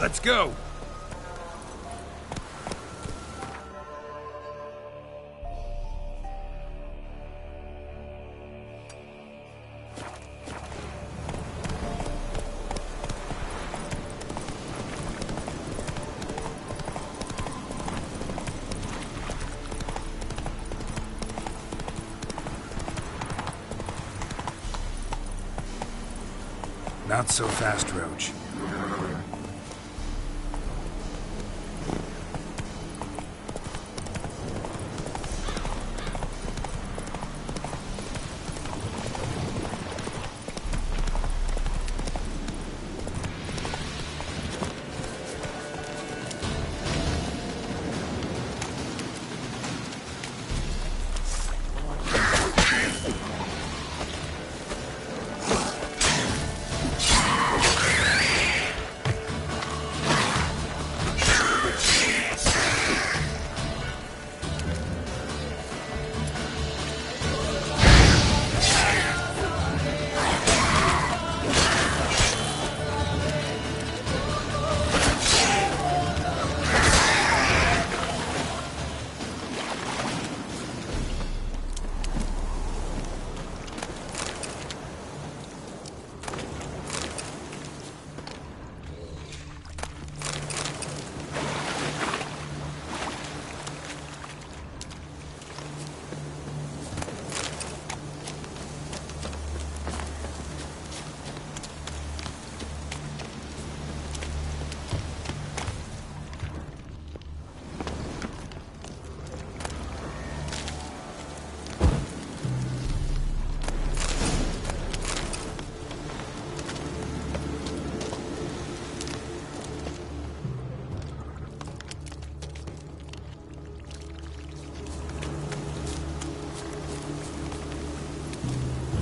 Let's go! Not so fast, Roach.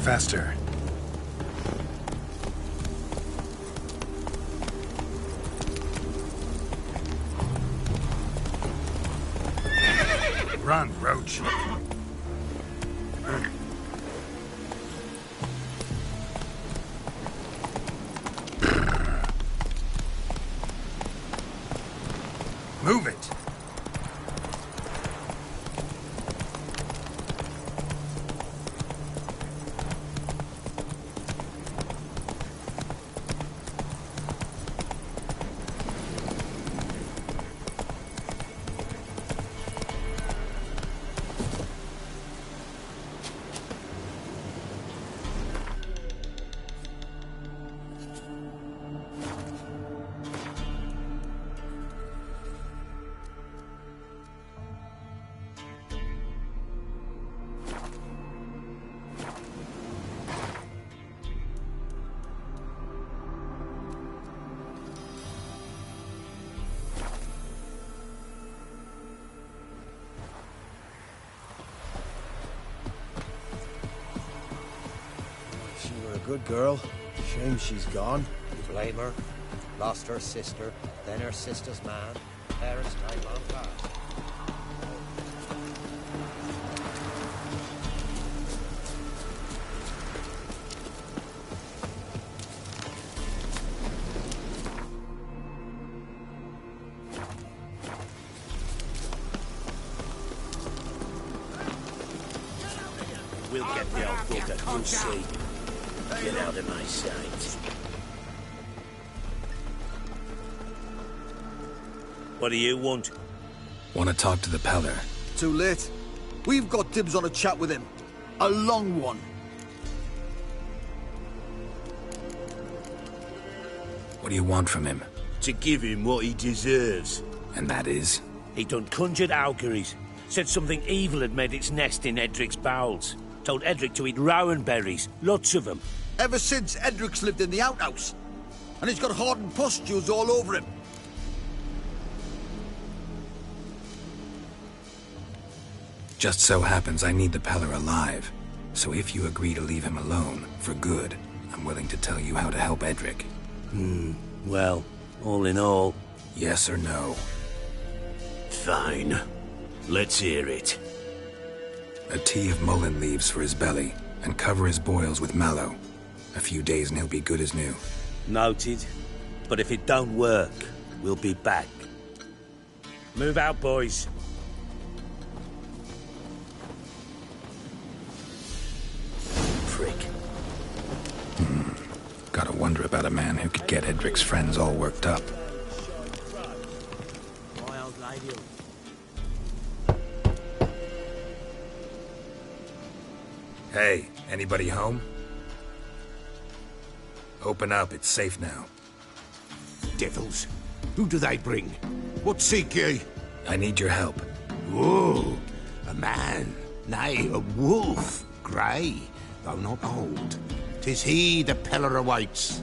Faster. Run, Roach. Move it. Good girl. Shame she's gone. You blame her? Lost her sister, then her sister's man. Parents died long past. We'll get the old bugger, you'll see. Get out of my sight. What do you want? Want to talk to the Peller. Too late. We've got dibs on a chat with him. A long one. What do you want from him? To give him what he deserves. And that is? He done conjured auguries. Said something evil had made its nest in Edric's bowels. Told Edric to eat rowan berries. Lots of them. Ever since Edric's lived in the outhouse. And he's got hardened pustules all over him. Just so happens I need the Peller alive. So if you agree to leave him alone, for good, I'm willing to tell you how to help Edric. Well, all in all... Yes or no? Fine. Let's hear it. A tea of mullein leaves for his belly, and cover his boils with mallow. A few days and he'll be good as new. Noted. But if it don't work... We'll be back. Move out, boys. Prick. Gotta wonder about a man who could get Edric's friends all worked up. Hey, anybody home? Open up, it's safe now. Devils, who do they bring? What seek ye? I need your help. Oh, a man, nay, a wolf, grey, though not old. 'Tis he the Peller awaits.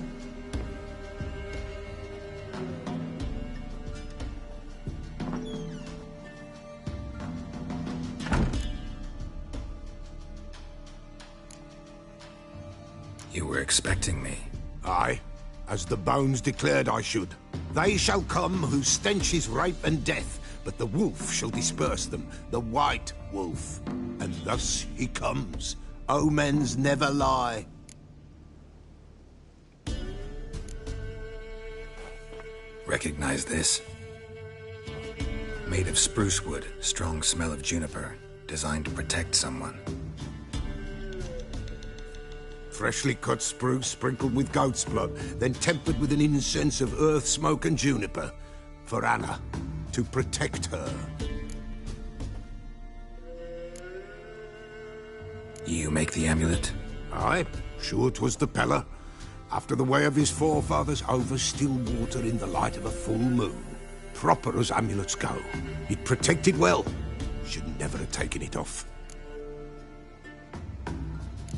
You were expecting me. Aye, as the bones declared I should. They shall come whose stench is rape and death, but the wolf shall disperse them, the white wolf. And thus he comes. Omens never lie. Recognize this? Made of spruce wood, strong smell of juniper, designed to protect someone. Freshly cut spruce sprinkled with goat's blood, then tempered with an incense of earth, smoke and juniper. For Anna, to protect her. You make the amulet? Aye, sure 'twas the Peller. After the way of his forefathers, over still water in the light of a full moon. Proper as amulets go. It protected well. Should never have taken it off.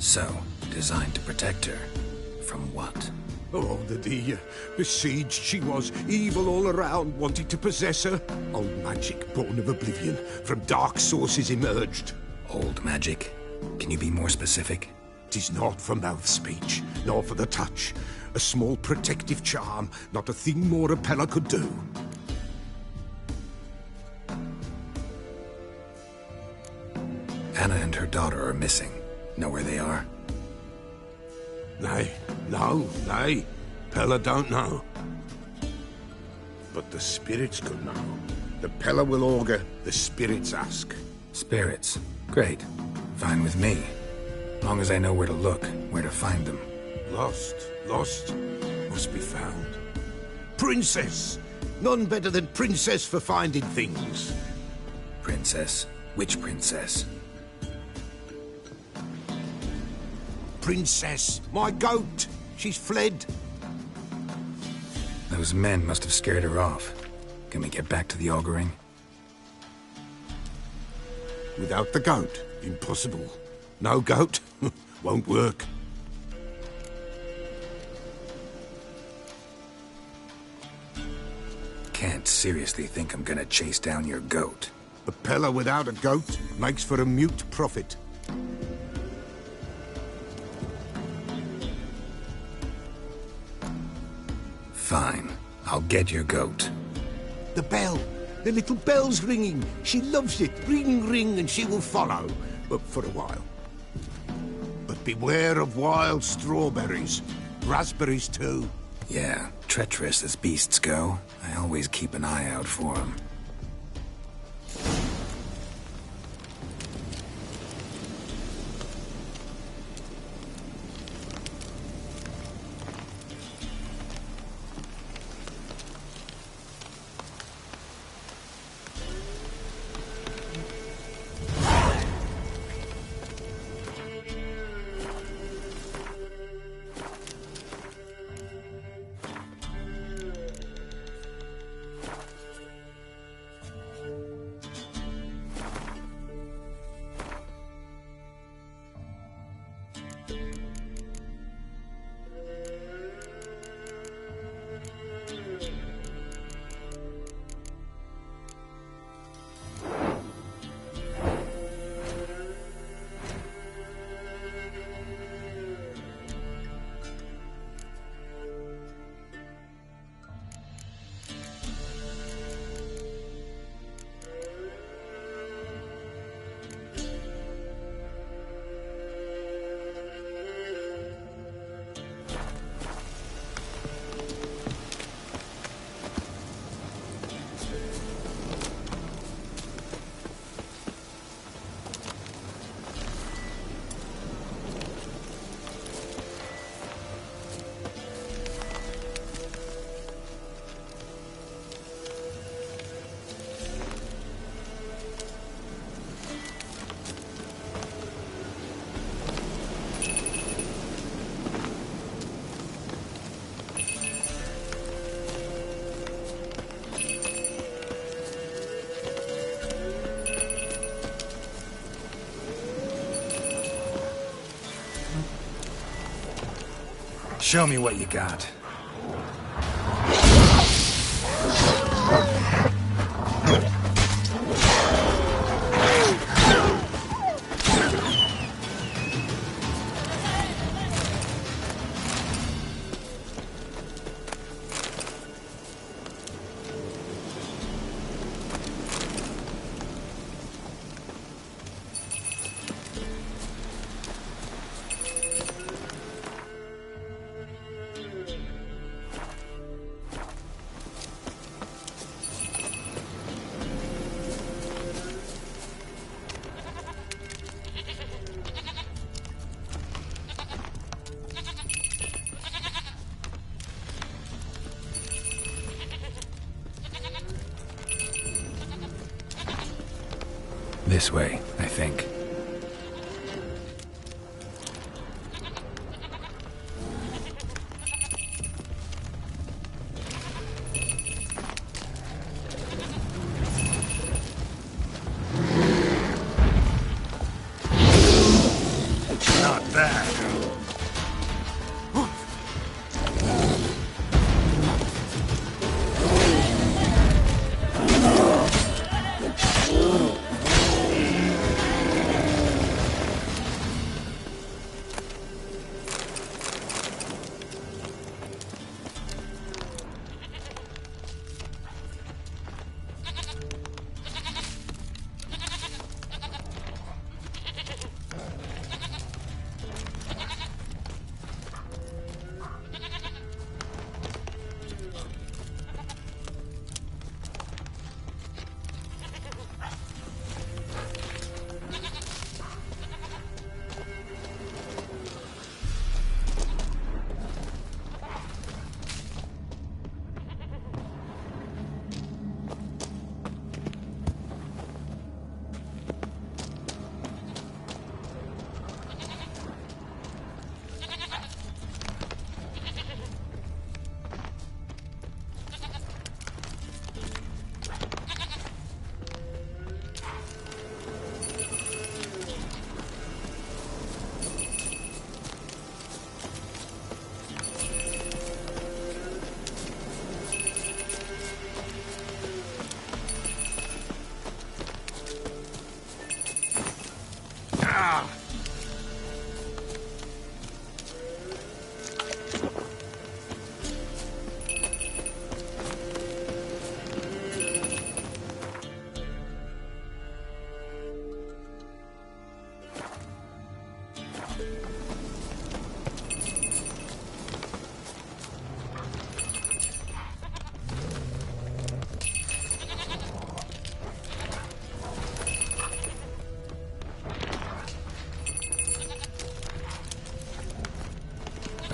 So, designed to protect her. From what? Oh, the besieged she was, evil all around, wanted to possess her. Old magic, born of oblivion, from dark sources emerged. Old magic? Can you be more specific? 'Tis not for mouth speech, nor for the touch. A small protective charm, not a thing more a Peller could do. Anna and her daughter are missing. Know where they are? Nay, nay. Peller don't know. But the spirits could know. The Peller will augur, the spirits ask. Spirits. Great. Fine with me. Long as I know where to look, where to find them. Lost, must be found. Princess! None better than Princess for finding things. Princess? Which princess? Princess, my goat! She's fled. Those men must have scared her off. Can we get back to the auguring? Without the goat, impossible. No goat, won't work. Can't seriously think I'm gonna chase down your goat. A Peller without a goat makes for a mute prophet. Fine. I'll get your goat. The bell! The little bell's ringing. She loves it. Ring, ring, and she will follow. But for a while. But beware of wild strawberries. Raspberries, too. Yeah, treacherous as beasts go. I always keep an eye out for them. Show me what you got. This way, I think. Not bad.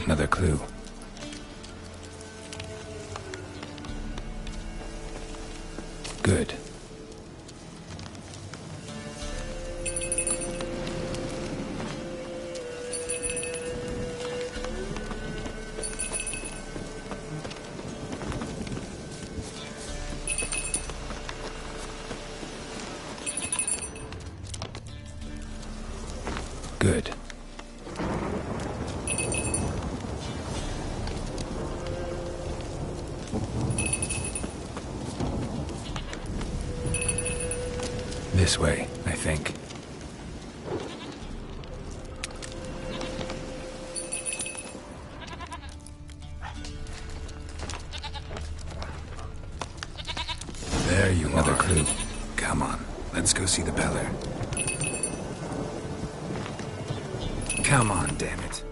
Another clue. Good. Good. This way, I think. There you are. Another clue. Come on, let's go see the Peller. Come on, damn it.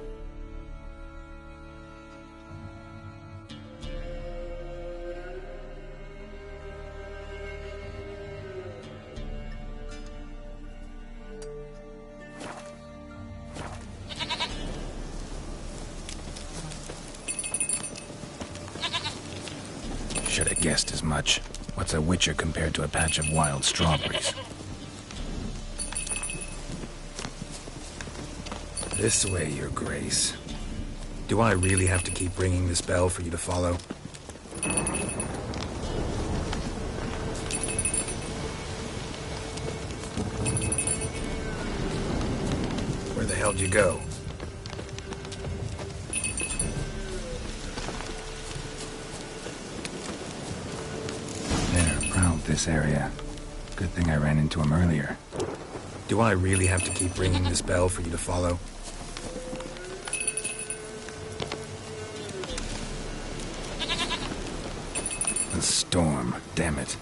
Should have guessed as much. What's a witcher compared to a patch of wild strawberries? This way, Your Grace. Do I really have to keep ringing this bell for you to follow? Where the hell did you go? this area. Good thing I ran into him earlier. Do I really have to keep ringing this bell for you to follow? The storm, damn it.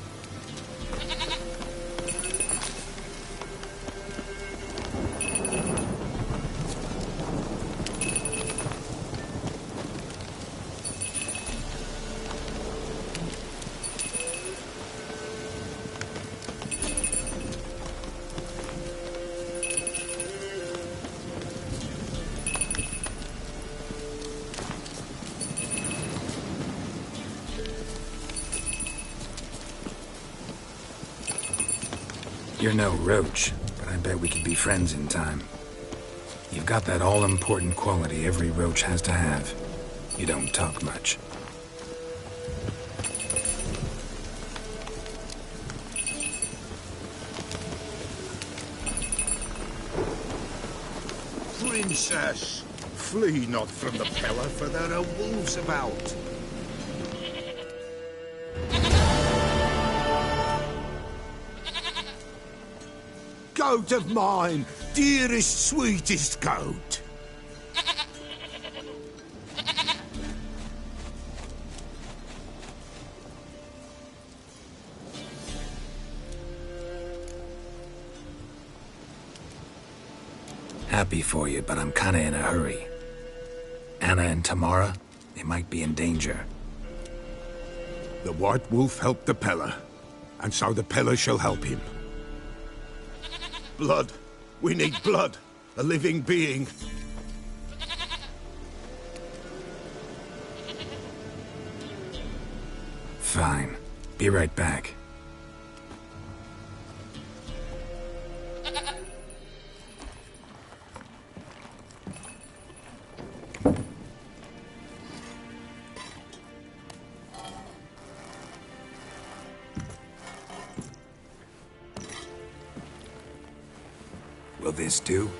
You're no roach, but I bet we could be friends in time. You've got that all-important quality every roach has to have. You don't talk much. Princess, flee not from the Pellar, for there are wolves about. Goat of mine, dearest, sweetest goat. Happy for you, but I'm kinda in a hurry. Anna and Tamara, they might be in danger. The White Wolf helped the Pellar, and so the Pellar shall help him. Blood. We need blood. A living being. Fine. Be right back. Will this do?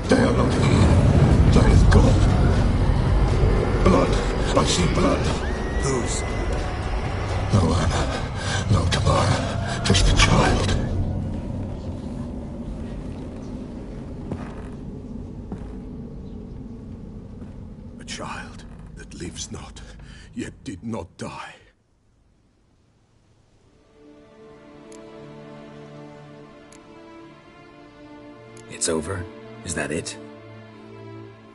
They are not here. There is God. Blood. I see blood. Whose? No Anna. No Tamara. Just a child. A child that lives not, yet did not die. It's over? Is that it?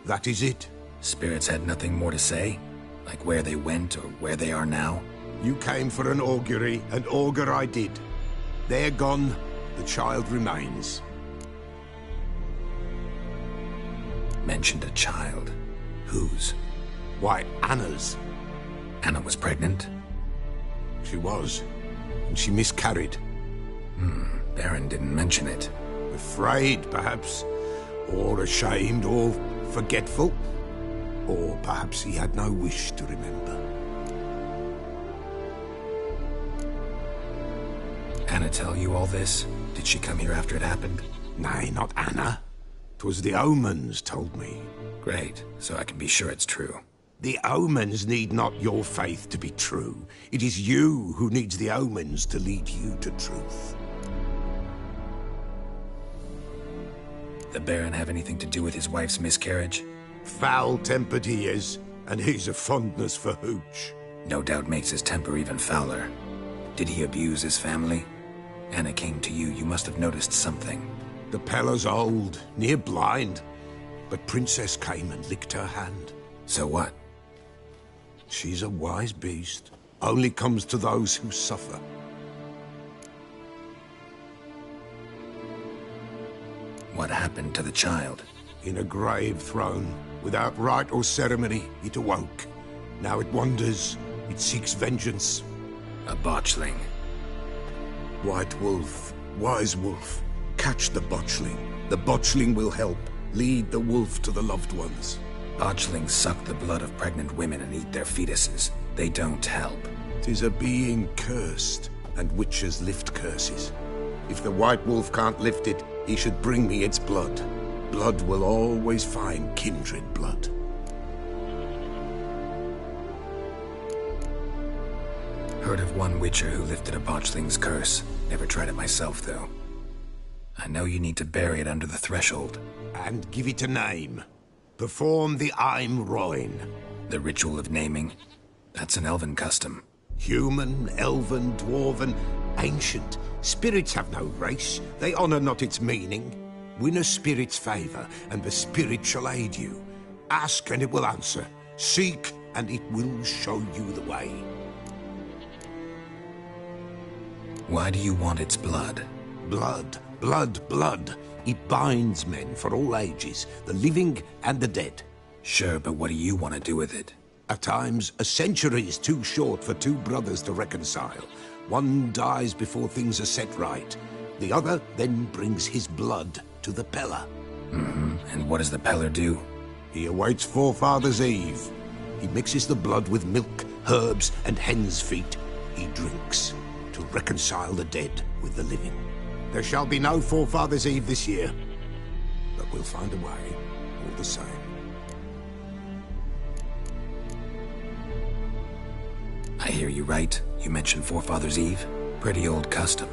That is it. Spirits had nothing more to say? Like where they went or where they are now? You came for an augury, and augur I did. They're gone, the child remains. Mentioned a child. Whose? Why, Anna's. Anna was pregnant? She was, and she miscarried. Baron didn't mention it. Afraid, perhaps, or ashamed, or forgetful. Or perhaps he had no wish to remember. Anna tell you all this? Did she come here after it happened? Nay, not Anna. 'Twas the omens told me. Great, so I can be sure it's true. The omens need not your faith to be true. It is you who needs the omens to lead you to truth. The Baron have anything to do with his wife's miscarriage? Foul-tempered he is, and he's a fondness for hooch. No doubt makes his temper even fouler. Did he abuse his family? Anna came to you, you must have noticed something. The Pellar's old, near blind, but Princess came and licked her hand. So what? She's a wise beast, only comes to those who suffer. What happened to the child? In a grave thrown Without rite or ceremony, it awoke. Now it wanders, it seeks vengeance. A botchling. White wolf, wise wolf, catch the botchling. The botchling will help. Lead the wolf to the loved ones. Botchlings suck the blood of pregnant women and eat their fetuses. They don't help. 'Tis a being cursed, and witches lift curses. If the white wolf can't lift it, he should bring me its blood. Blood will always find kindred blood. Heard of one witcher who lifted a botchling's curse. Never tried it myself, though. I know you need to bury it under the threshold. And give it a name. Perform the Aim Roin. The ritual of naming. That's an elven custom. Human, elven, dwarven, ancient. Spirits have no race. They honor not its meaning. Win a spirit's favor, and the spirit shall aid you. Ask, and it will answer. Seek, and it will show you the way. Why do you want its blood? Blood, blood, blood. It binds men for all ages, the living and the dead. Sure, but what do you want to do with it? At times, a century is too short for two brothers to reconcile. One dies before things are set right. The other then brings his blood to the Peller. And what does the Peller do? He awaits Forefather's Eve. He mixes the blood with milk, herbs, and hen's feet. He drinks to reconcile the dead with the living. There shall be no Forefather's Eve this year, but we'll find a way all the same. I hear you right. You mentioned Forefather's Eve? Pretty old custom.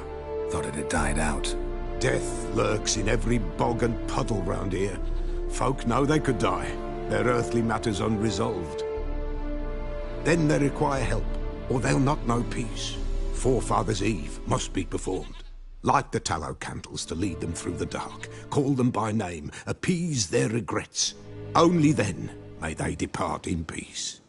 Thought it had died out. Death lurks in every bog and puddle round here. Folk know they could die, their earthly matters unresolved. Then they require help, or they'll not know peace. Forefather's Eve must be performed. Light the tallow candles to lead them through the dark. Call them by name, appease their regrets. Only then may they depart in peace.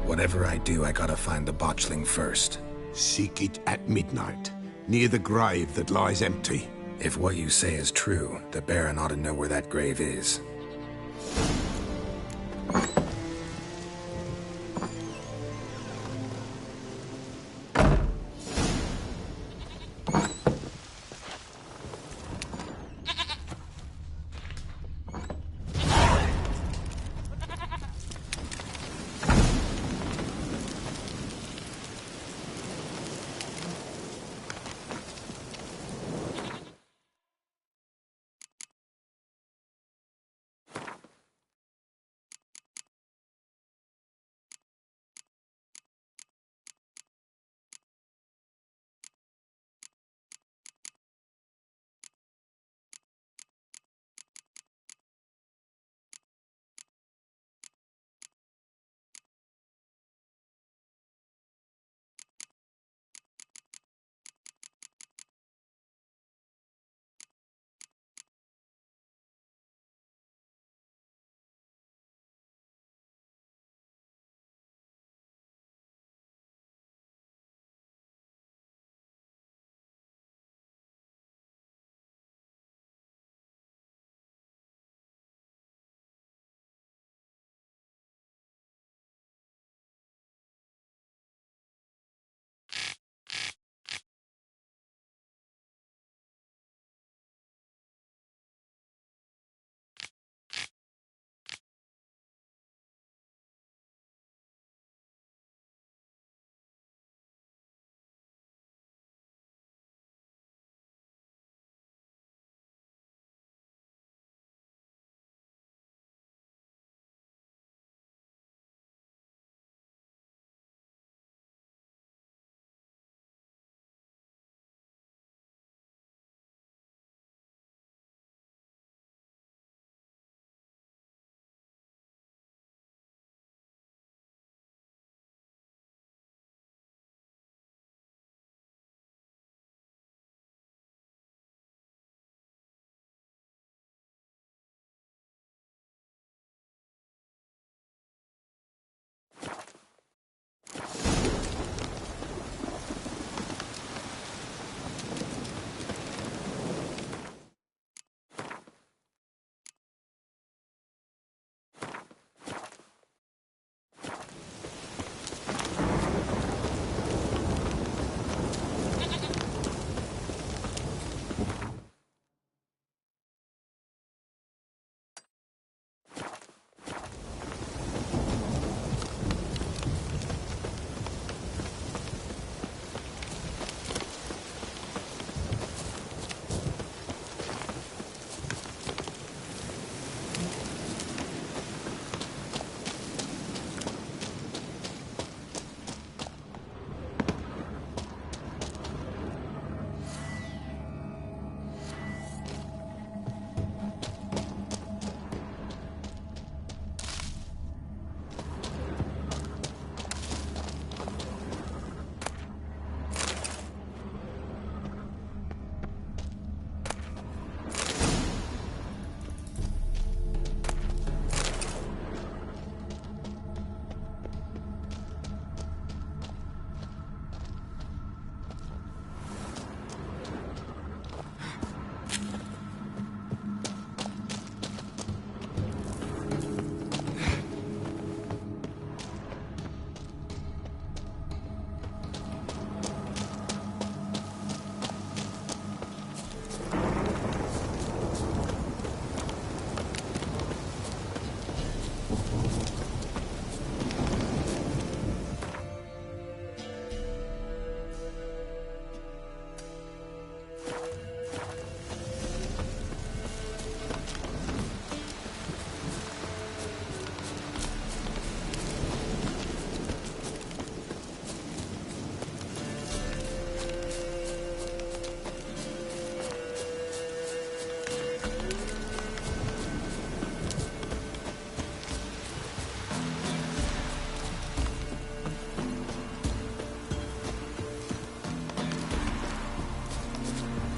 Whatever I do, I gotta find the botchling first. Seek it at midnight, near the grave that lies empty. If what you say is true, the Baron ought to know where that grave is.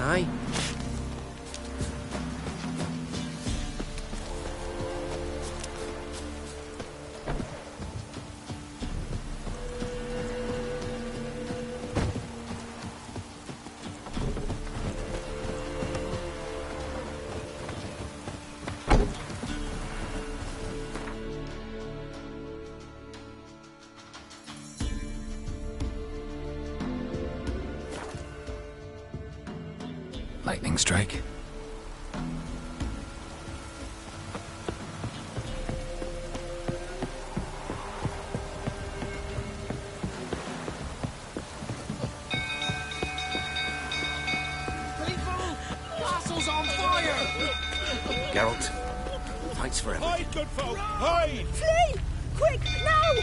Aye. Lightning strike. Castle's on fire! Geralt fights forever. Hide, good folk! Hide! Flee! Quick, now!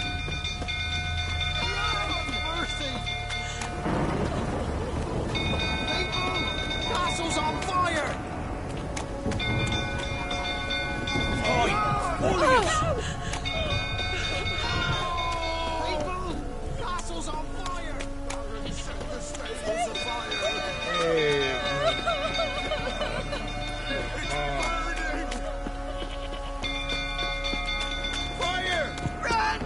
Castle's on fire! People! Castle's on fire! Set the stables afire! It's burning! Fire! Run!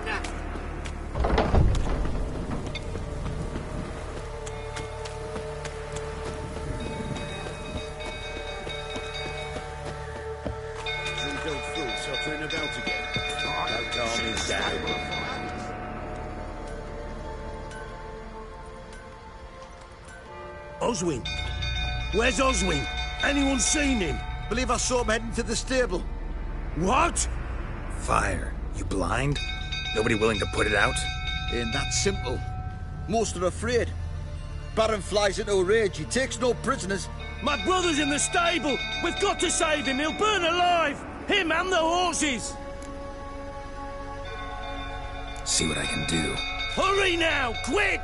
Rebuild food, sottering about again. Don't calm me down. Oswin! Where's Oswin? Anyone seen him? Believe I saw him heading to the stable. What? Fire. You blind? Nobody willing to put it out? Ain't that simple. Most are afraid. Baron flies into a rage. He takes no prisoners. My brother's in the stable! We've got to save him! He'll burn alive! Him and the horses! See what I can do. Hurry now! Quick!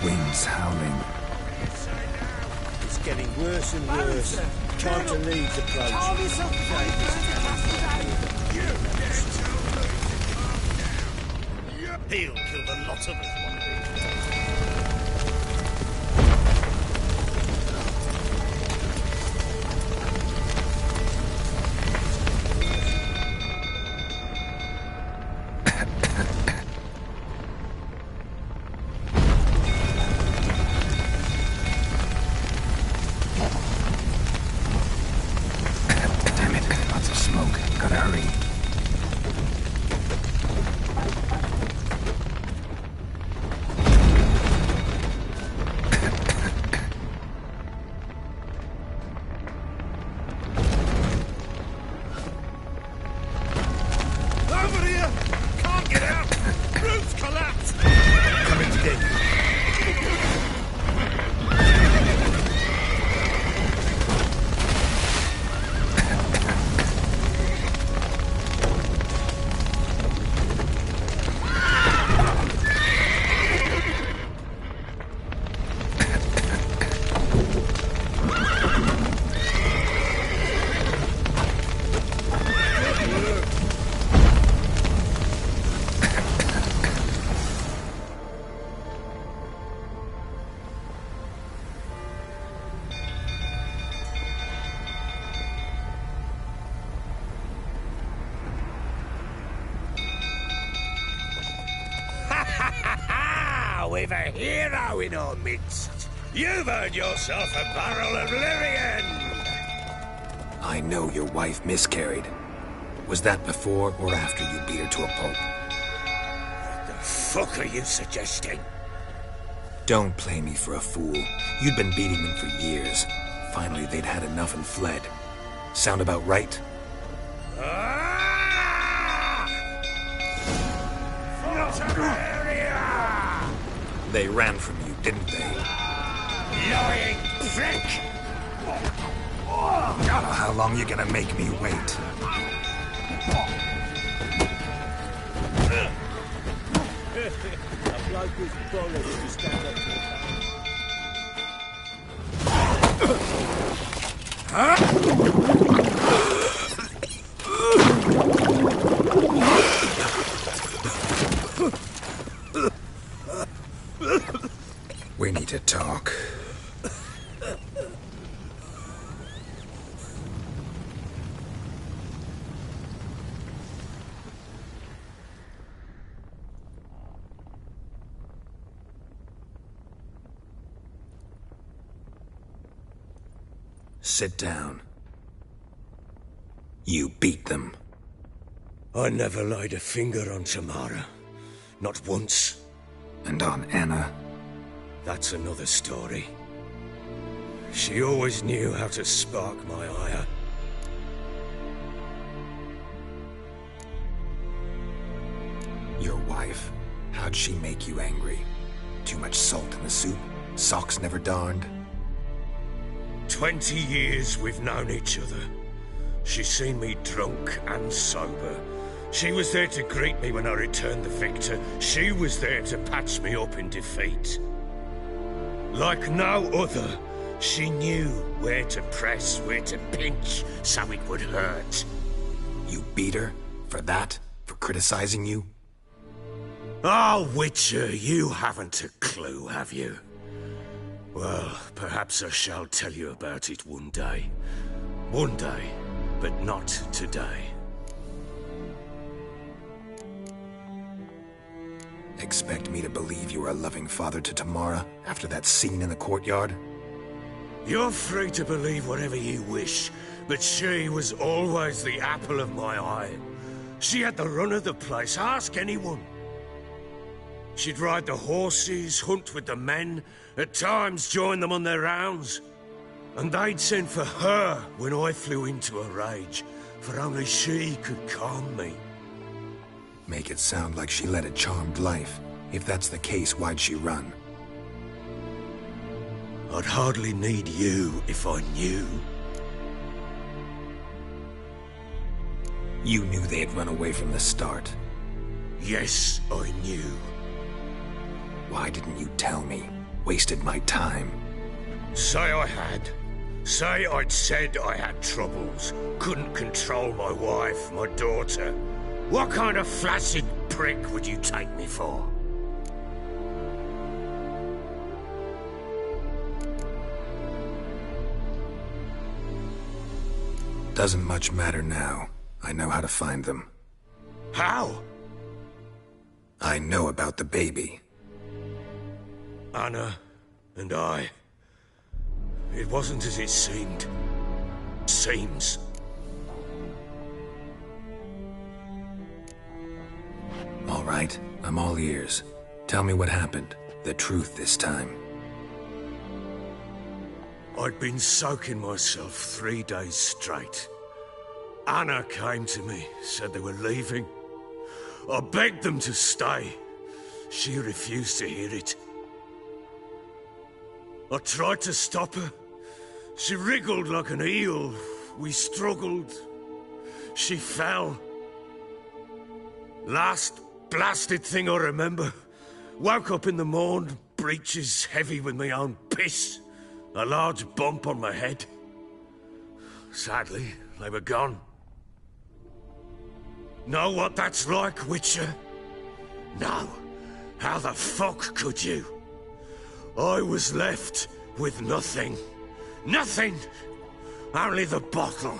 Winds howling. It's getting worse and worse. Time to leave the place. He'll kill the lot of us one day. Damn it. Lots of smoke. Gotta hurry. Over here! Can't get out! Roof's collapsed! Coming today. We've a hero in our midst. You've earned yourself a barrel of Lyrian. I know your wife miscarried. Was that before or after you beat her to a pulp? What the fuck are you suggesting? Don't play me for a fool. You'd been beating them for years. Finally, they'd had enough and fled. Sound about right? They ran from you, didn't they? Lying prick! How long you gonna make me wait? A bloke with bollocks to stand up to the Sit down. You beat them. I never laid a finger on Tamara. Not once. And on Anna? That's another story. She always knew how to spark my ire. Your wife? How'd she make you angry? Too much salt in the soup? Socks never darned? 20 years we've known each other. She's seen me drunk and sober. She was there to greet me when I returned the victor. She was there to patch me up in defeat. Like no other, she knew where to press, where to pinch, so it would hurt. You beat her? For that? For criticizing you? Oh, Witcher, you haven't a clue, have you? Well, perhaps I shall tell you about it one day. One day, but not today. Expect me to believe you were a loving father to Tamara after that scene in the courtyard? You're free to believe whatever you wish, but she was always the apple of my eye. She had the run of the place, ask anyone. She'd ride the horses, hunt with the men, at times join them on their rounds. And they'd send for her when I flew into a rage, for only she could calm me. Make it sound like she led a charmed life. If that's the case, why'd she run? I'd hardly need you if I knew. You knew they had run away from the start. Yes, I knew. Why didn't you tell me? Wasted my time. Say I had. Say I'd said I had troubles. Couldn't control my wife, my daughter. What kind of flaccid prick would you take me for? Doesn't much matter now. I know how to find them. How? I know about the baby. Anna and I. It wasn't as it seemed. Seems. All right, I'm all ears. Tell me what happened. The truth this time. I'd been soaking myself 3 days straight. Anna came to me, said they were leaving. I begged them to stay. She refused to hear it. I tried to stop her. She wriggled like an eel. We struggled. She fell. Last blasted thing I remember. Woke up in the morn, breeches heavy with my own piss. A large bump on my head. Sadly, they were gone. Know what that's like, Witcher? No. How the fuck could you? I was left with nothing. Nothing! Only the bottle.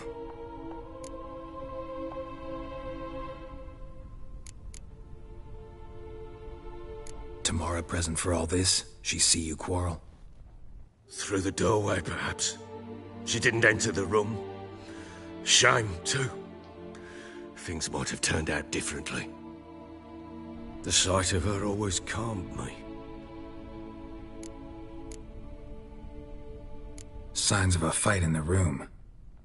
Tamara present for all this? She see you quarrel? Through the doorway, perhaps. She didn't enter the room. Shame, too. Things might have turned out differently. The sight of her always calmed me. Signs of a fight in the room.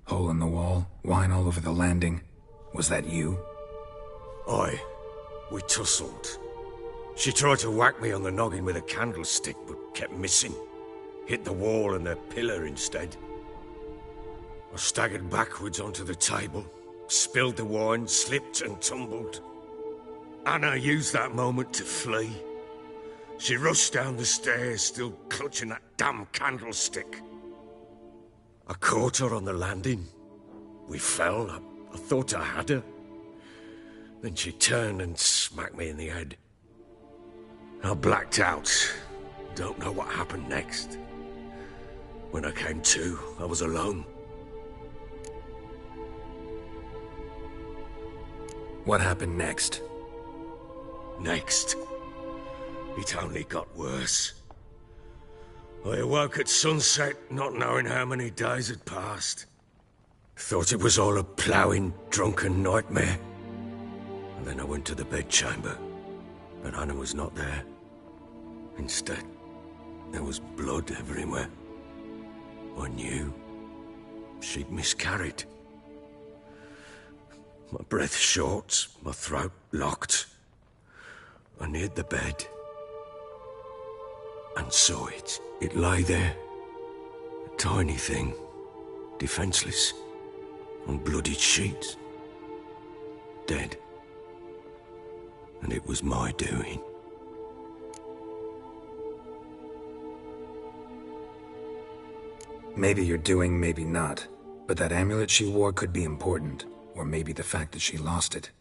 Hole in the wall, wine all over the landing. Was that you? Aye. We tussled. She tried to whack me on the noggin with a candlestick, but kept missing. Hit the wall and a pillar instead. I staggered backwards onto the table, spilled the wine, slipped and tumbled. Anna used that moment to flee. She rushed down the stairs, still clutching that damn candlestick. I caught her on the landing. We fell. I thought I had her. Then she turned and smacked me in the head. I blacked out. Don't know what happened next. When I came to, I was alone. What happened next? Next, it only got worse. I awoke at sunset, not knowing how many days had passed. Thought it was all a ploughing, drunken nightmare. And then I went to the bedchamber, but Anna was not there. Instead, there was blood everywhere. I knew she'd miscarried. My breath short, my throat locked. I neared the bed and saw it. It lay there, a tiny thing, defenseless, on bloodied sheets, dead. And it was my doing. Maybe you're doing, maybe not. But that amulet she wore could be important. Or maybe the fact that she lost it.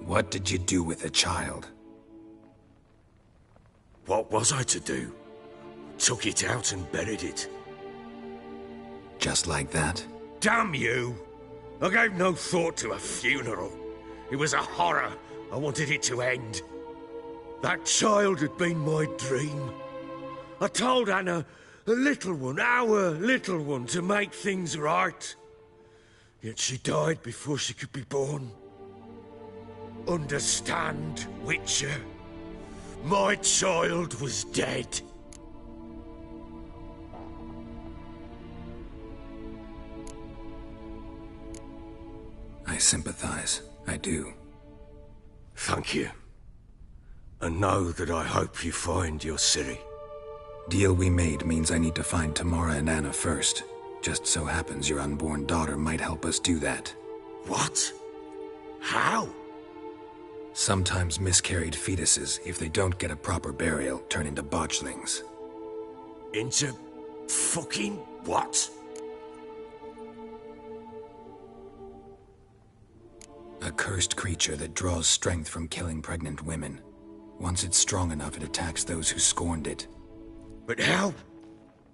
What did you do with the child? What was I to do? Took it out and buried it. Just like that? Damn you! I gave no thought to a funeral. It was a horror. I wanted it to end. That child had been my dream. I told Anna, the little one, our little one, to make things right. Yet she died before she could be born. Understand, Witcher? My child was dead. I sympathize. I do. Thank you. And know that I hope you find your Ciri. Deal we made means I need to find Tamara and Anna first. Just so happens your unborn daughter might help us do that. What? How? Sometimes miscarried fetuses, if they don't get a proper burial, turn into botchlings. Into fucking what? A cursed creature that draws strength from killing pregnant women. Once it's strong enough, it attacks those who scorned it. But how?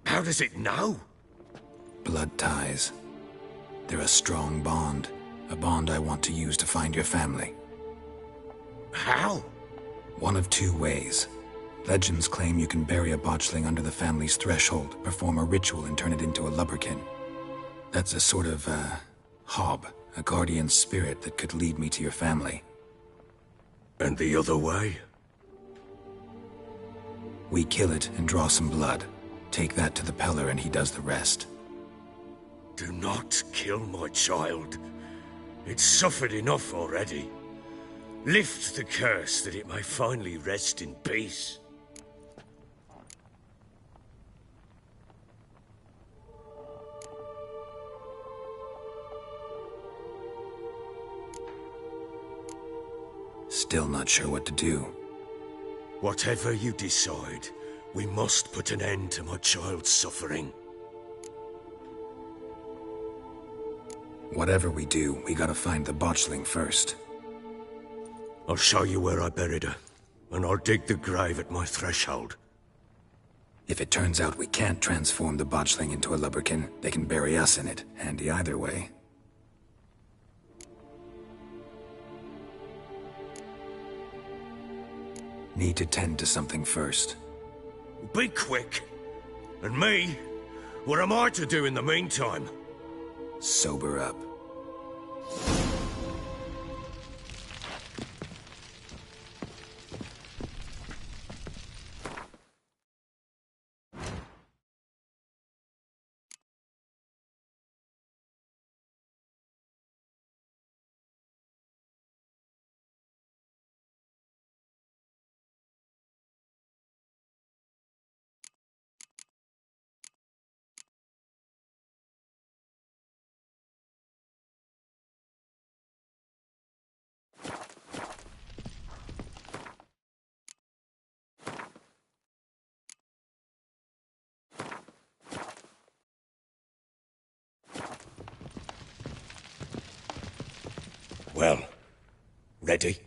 How does it know? Blood ties. They're a strong bond. A bond I want to use to find your family. How? One of two ways. Legends claim you can bury a botchling under the family's threshold, perform a ritual and turn it into a lubberkin. That's a sort of, hob, a guardian spirit that could lead me to your family. And the other way? We kill it and draw some blood. Take that to the Peller and he does the rest. Do not kill my child. It's suffered enough already. Lift the curse that it may finally rest in peace. Still not sure what to do. Whatever you decide, we must put an end to my child's suffering. Whatever we do, we gotta find the botchling first. I'll show you where I buried her, and I'll dig the grave at my threshold. If it turns out we can't transform the botchling into a lubberkin, they can bury us in it. Handy either way. Need to tend to something first. Be quick. And me? What am I to do in the meantime? Sober up. Well, ready?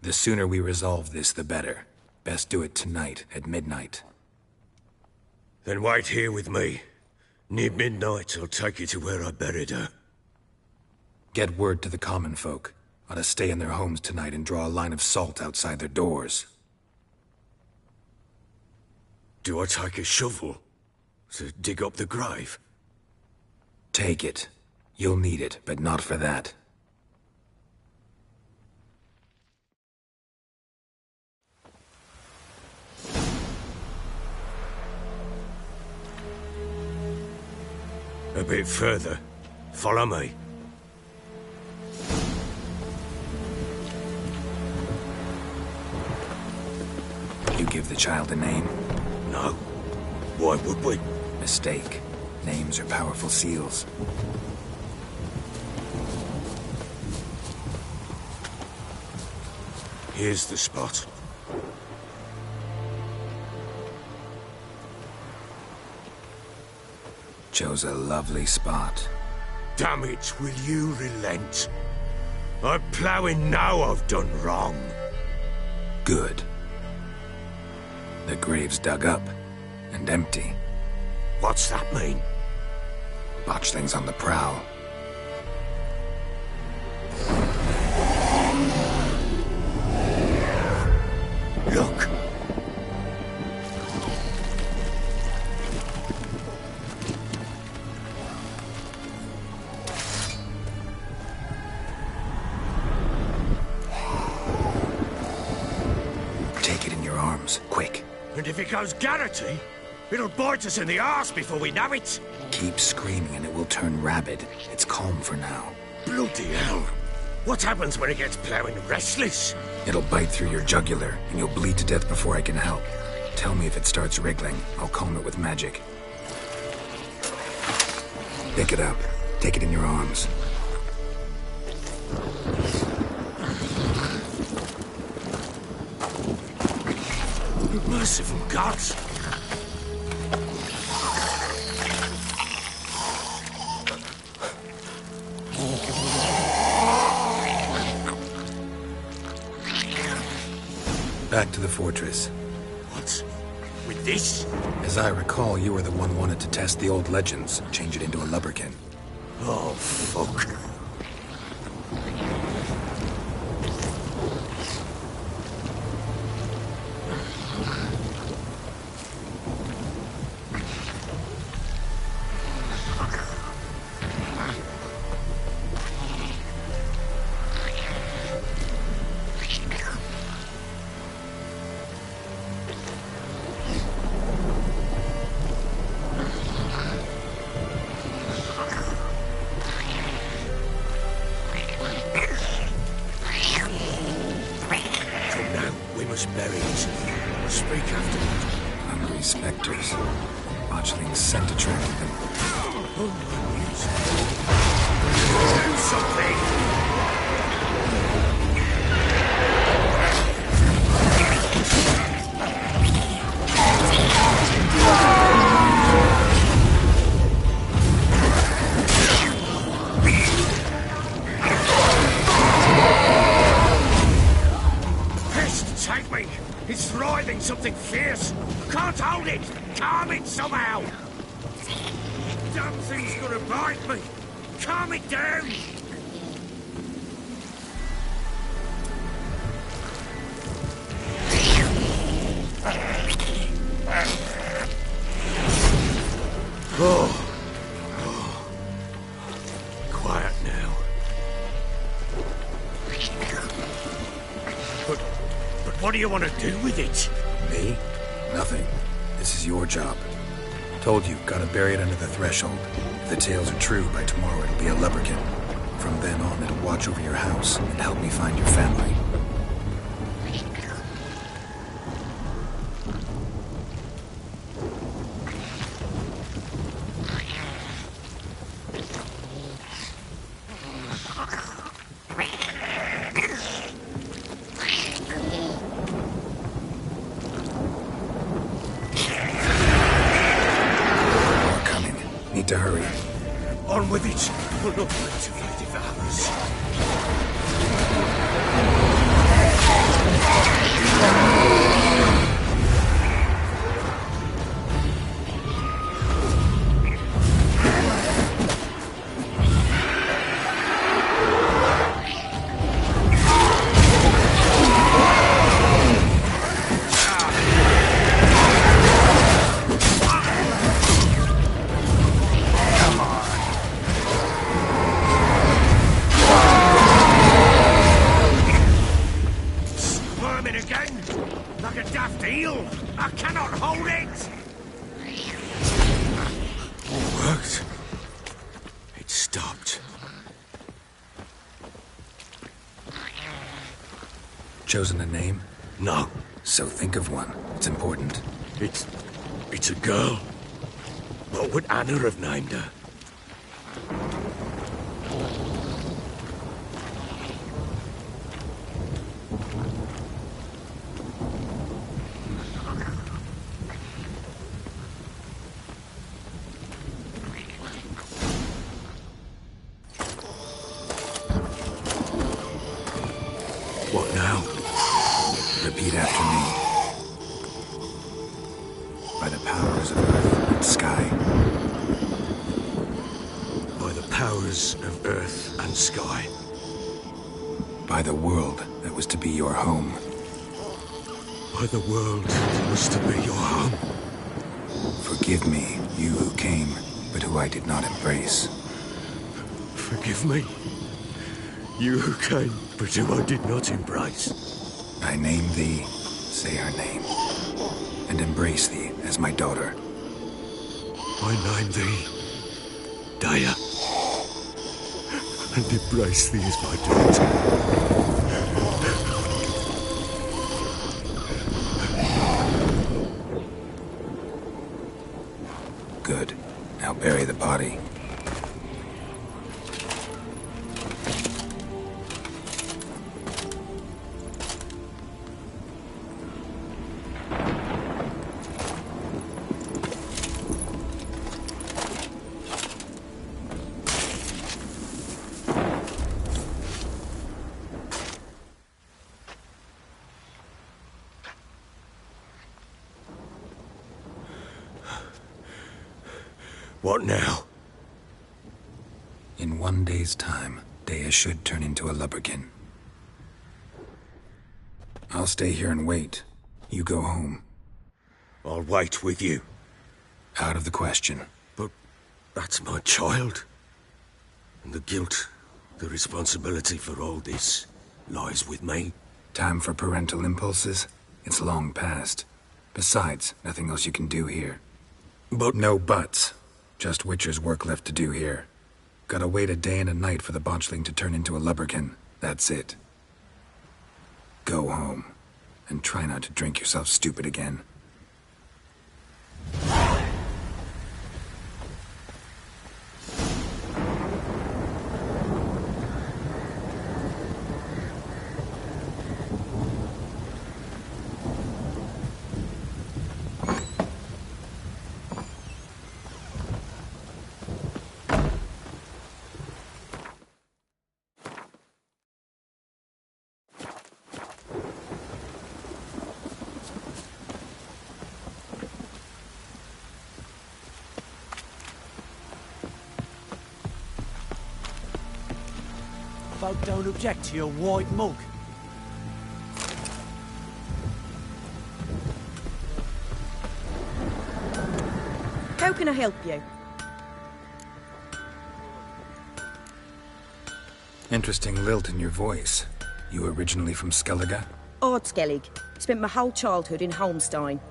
The sooner we resolve this, the better. Best do it tonight, at midnight. Then wait here with me. Near midnight, I'll take you to where I buried her. Get word to the common folk. ought to stay in their homes tonight and draw a line of salt outside their doors. Do I take a shovel to dig up the grave? Take it. You'll need it, but not for that. A bit further. Follow me. You give the child a name? No. Why would we? Mistake. Names are powerful seals. Here's the spot. Chose a lovely spot. Damn it, will you relent? I'm ploughing now I've done wrong. Good. The grave's dug up and empty. What's that mean? Botchling's on the prowl. Look! Take it in your arms, quick. And if it goes Garrity, it'll bite us in the arse before we know it. Keep screaming and it will turn rabid. It's calm for now. Bloody hell! What happens when it gets ploughing restless? It'll bite through your jugular, and you'll bleed to death before I can help. Tell me if it starts wriggling. I'll calm it with magic. Pick it up. Take it in your arms. Merciful gods! Back to the fortress. What? With this? As I recall, you were the one wanted to test the old legends, change it into a lubberkin. Oh, fuck. Spectres. Botchling's scent attracted them. Do something! Pest, take me! It's writhing something fierce! Can't hold it! Calm it somehow! Damn thing's gonna bite me! Calm it down! Oh. Quiet now. But what do you want to do with it? Me? Nothing. This is your job. Told you, gotta bury it under the threshold. If the tales are true, by tomorrow it'll be a lubberkin. From then on, it'll watch over your house and help me find your family. Need to hurry. On with it! We'll not wait till it devours. stopped. Chosen a name? No. So think of one. It's important. It's a girl. What would Anna have named her? What now? Repeat after me. By the powers of earth and sky. By the powers of earth and sky. By the world that was to be your home. By the world that was to be your home. Forgive me, you who came, but who I did not embrace. Forgive me. You who came, but who I did not embrace. I name thee, say her name, and embrace thee as my daughter. I name thee, Daya, and embrace thee as my daughter. Good. Now bury the body. What now? In 1 day's time, Daya should turn into a lubberkin. I'll stay here and wait. You go home. I'll wait with you. Out of the question. But that's my child. And the guilt, the responsibility for all this lies with me. Time for parental impulses? It's long past. Besides, nothing else you can do here. But no buts. Just Witcher's work left to do here. Gotta wait a day and a night for the botchling to turn into a lubberkin. That's it. Go home. And try not to drink yourself stupid again. Folk don't object to your white mug. How can I help you? Interesting lilt in your voice. You originally from Skellige? Ardskellig. Spent my whole childhood in Holmstein.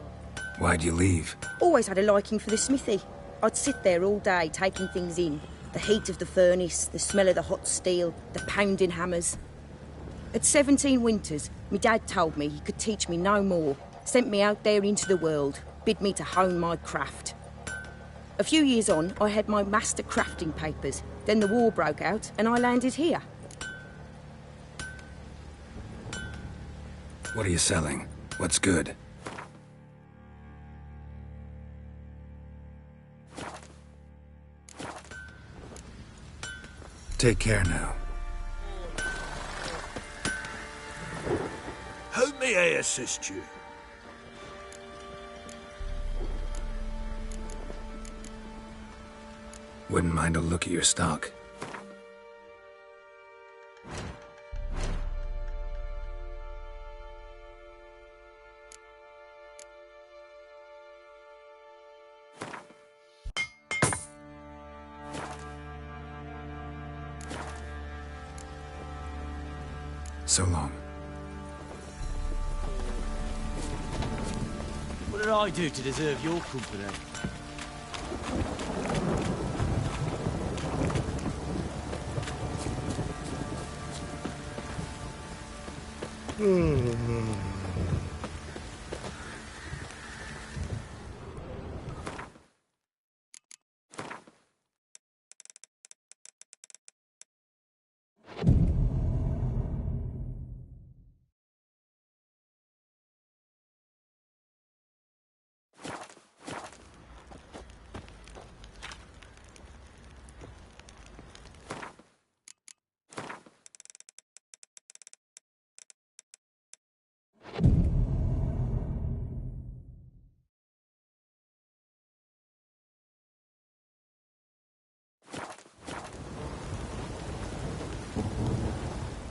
Why'd you leave? Always had a liking for the smithy. I'd sit there all day taking things in. The heat of the furnace, the smell of the hot steel, the pounding hammers. At 17 winters, my dad told me he could teach me no more. Sent me out there into the world, bid me to hone my craft. A few years on, I had my master crafting papers. Then the war broke out and I landed here. What are you selling? What's good? Take care now. How may I assist you? Wouldn't mind a look at your stock. So long. What did I do to deserve your company?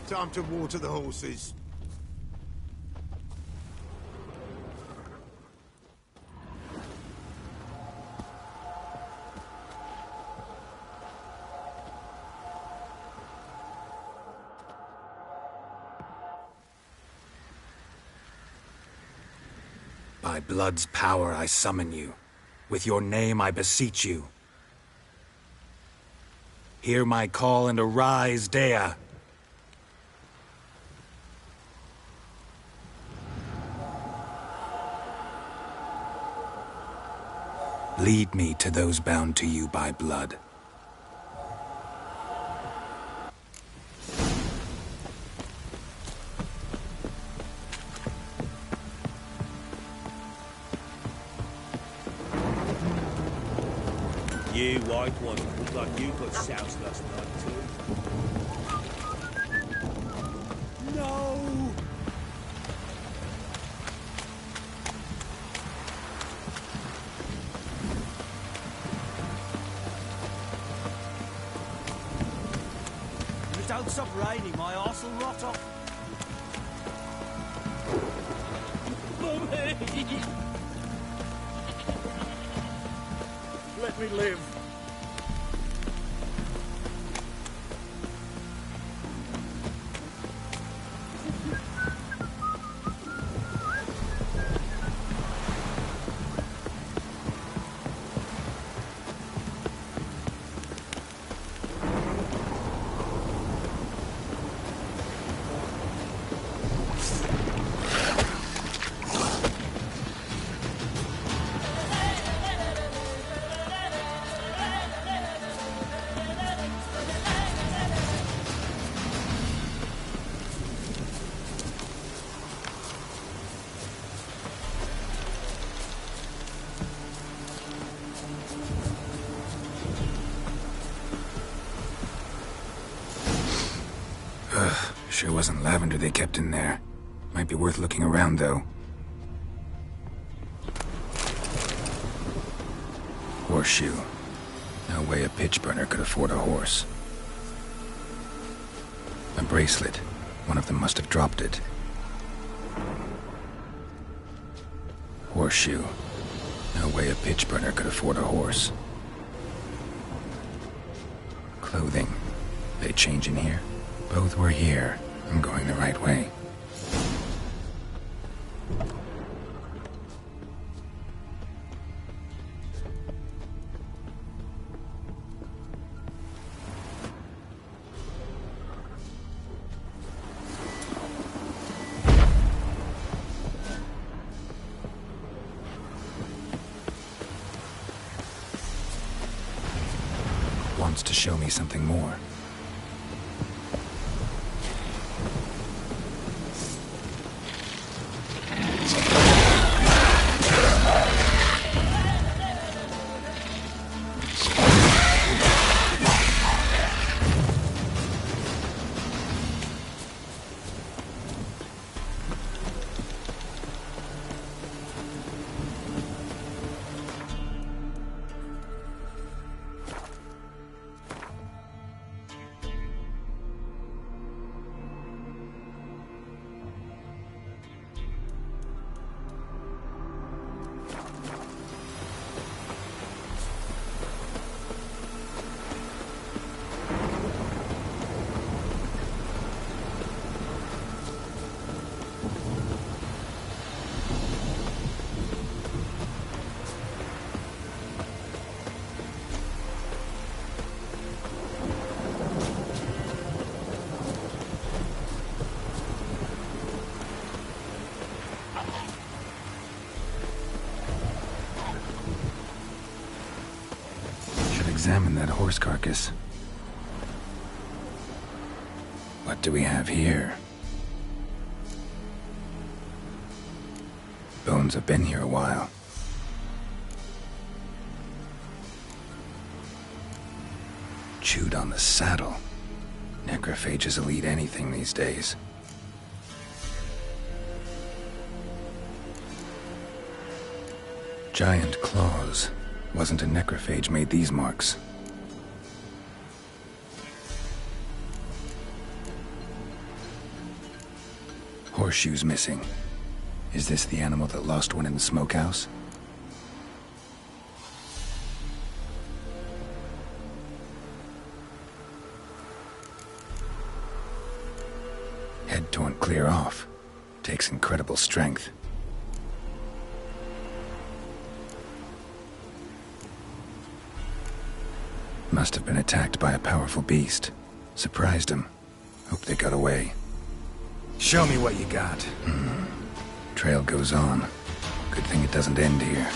Time to water the horses. By blood's power I summon you. With your name I beseech you. Hear my call and arise, Dea. Lead me to those bound to you by blood. You white one, look like you got soused last night too. No! If it don't stop raining, my arse will rot off. Let me live. Sure wasn't lavender they kept in there. Might be worth looking around, though. Horseshoe. No way a pitch burner could afford a horse. A bracelet. One of them must have dropped it. Horseshoe. No way a pitch burner could afford a horse. Clothing. They change in here? Both were here. I'm going the right way. Wants to show me something more. examine that horse carcass. What do we have here? Bones have been here a while. Chewed on the saddle. Necrophages will eat anything these days. Giant claws. Wasn't a necrophage made these marks. Horseshoes missing. Is this the animal that lost one in the smokehouse? Head torn clear off. Takes incredible strength. Must have been attacked by a powerful beast. Surprised him. Hope they got away. Show me what you got. Trail goes on. Good thing it doesn't end here.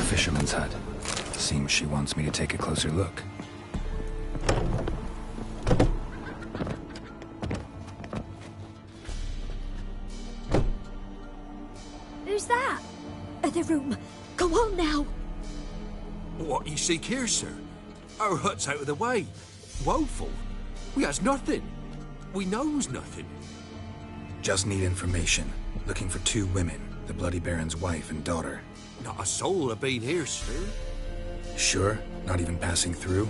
Fisherman's hut. Seems she wants me to take a closer look. Who's that? The room. Go on now. What you seek here, sir? Our hut's out of the way. Woeful. We has nothing. We knows nothing. Just need information. Looking for 2 women. The Bloody Baron's wife and daughter. Not a soul have been here, sir. Sure? Not even passing through?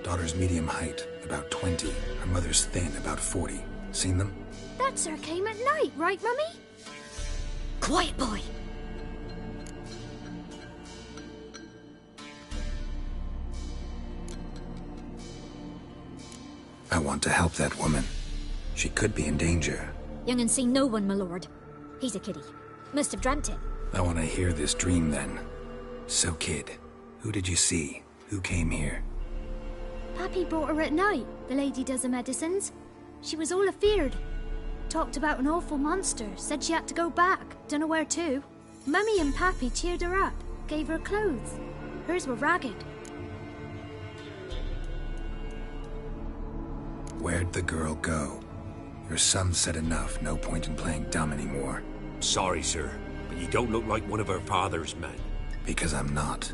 Daughter's medium height, about 20. Her mother's thin, about 40. Seen them? That sir came at night, right, Mummy? Quiet, boy. I want to help that woman. She could be in danger. Young and seen no one, my lord. He's a kiddie. Must have dreamt it. I want to hear this dream then. So, kid, who did you see? Who came here? Pappy brought her at night, the lady does her medicines. She was all afeared. Talked about an awful monster, said she had to go back, dunno where to. Mummy and Pappy cheered her up, gave her clothes. Hers were ragged. Where'd the girl go? Your son said enough, no point in playing dumb anymore. Sorry, sir, but you don't look like one of her father's men. Because I'm not.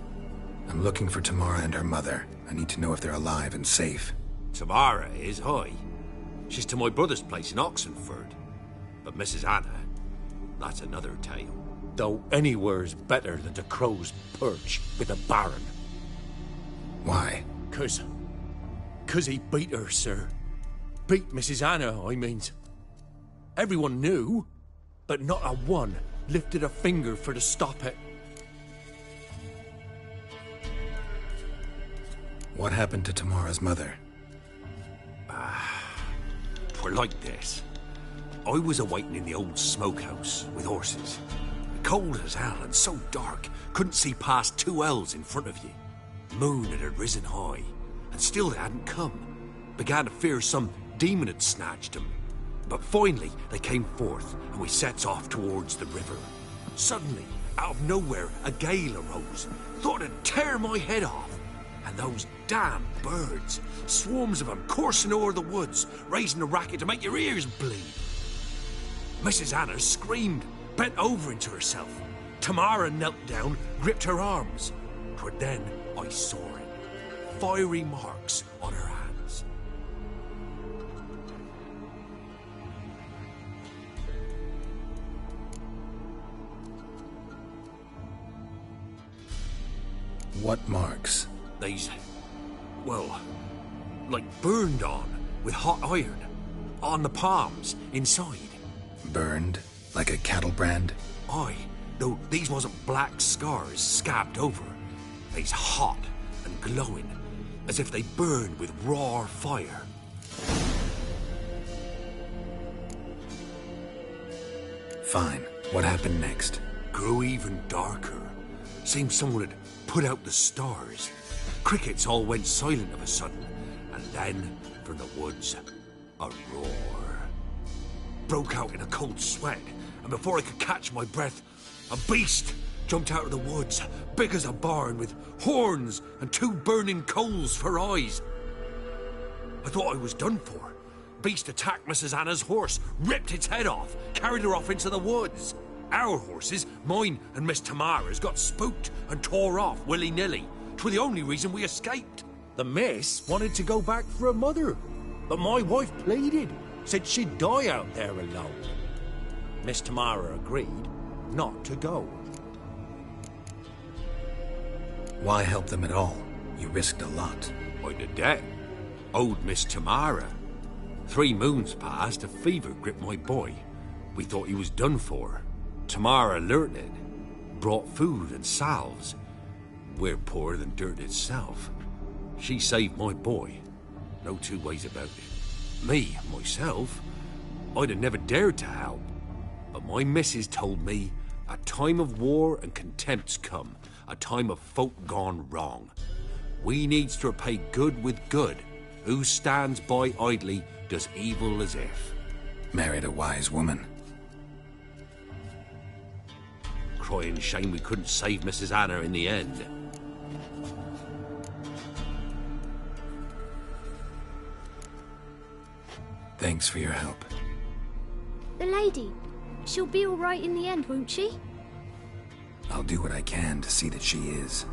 I'm looking for Tamara and her mother. I need to know if they're alive and safe. Tamara is, aye. She's to my brother's place in Oxenford. But Mrs. Anna, that's another tale. Though anywhere's better than the crow's perch with a baron. Why? 'Cause he beat her, sir. Beat Mrs. Anna, I means. Everyone knew, but not a one lifted a finger for to stop it. What happened to Tamara's mother? Twere like this. I was awaiting in the old smokehouse with horses. Cold as hell and so dark, couldn't see past 2 ells in front of you. Moon had risen high, and still they hadn't come. Began to fear some demon had snatched them. But finally they came forth, and we sets off towards the river. Suddenly, out of nowhere, a gale arose. Thought it'd tear my head off. And those damn birds, swarms of them coursing o'er the woods, raising a racket to make your ears bleed. Mrs. Anna screamed, bent over into herself. Tamara knelt down, gripped her arms. 'Twere then I saw it. Fiery marks on her hands. What marks? They's, well, like burned on with hot iron. On the palms, inside. Burned? Like a cattle brand? Aye, though these wasn't black scars scabbed over. They's hot and glowing, as if they burned with raw fire. Fine. What happened next? Grew even darker. Seemed someone had put out the stars. Crickets all went silent of a sudden, and then, from the woods, a roar. Broke out in a cold sweat, and before I could catch my breath, a beast jumped out of the woods, big as a barn, with horns and 2 burning coals for eyes. I thought I was done for. Beast attacked Mrs. Anna's horse, ripped its head off, carried her off into the woods. Our horses, mine and Miss Tamara's, got spooked and tore off willy-nilly. 'Twere the only reason we escaped. The miss wanted to go back for her mother, but my wife pleaded, said she'd die out there alone. Miss Tamara agreed not to go. Why help them at all? You risked a lot. I'd a debt. Owed Miss Tamara. 3 moons passed, a fever gripped my boy. We thought he was done for. Tamara learnt it. Brought food and salves. We're poorer than dirt itself. She saved my boy. No 2 ways about it. Me, myself, I'd have never dared to help. But my missus told me a time of war and contempt's come. A time of folk gone wrong. We needs to repay good with good. Who stands by idly does evil as if. Married a wise woman. Crying shame we couldn't save Mrs. Anna in the end. Thanks for your help. The lady, she'll be all right in the end, won't she? I'll do what I can to see that she is.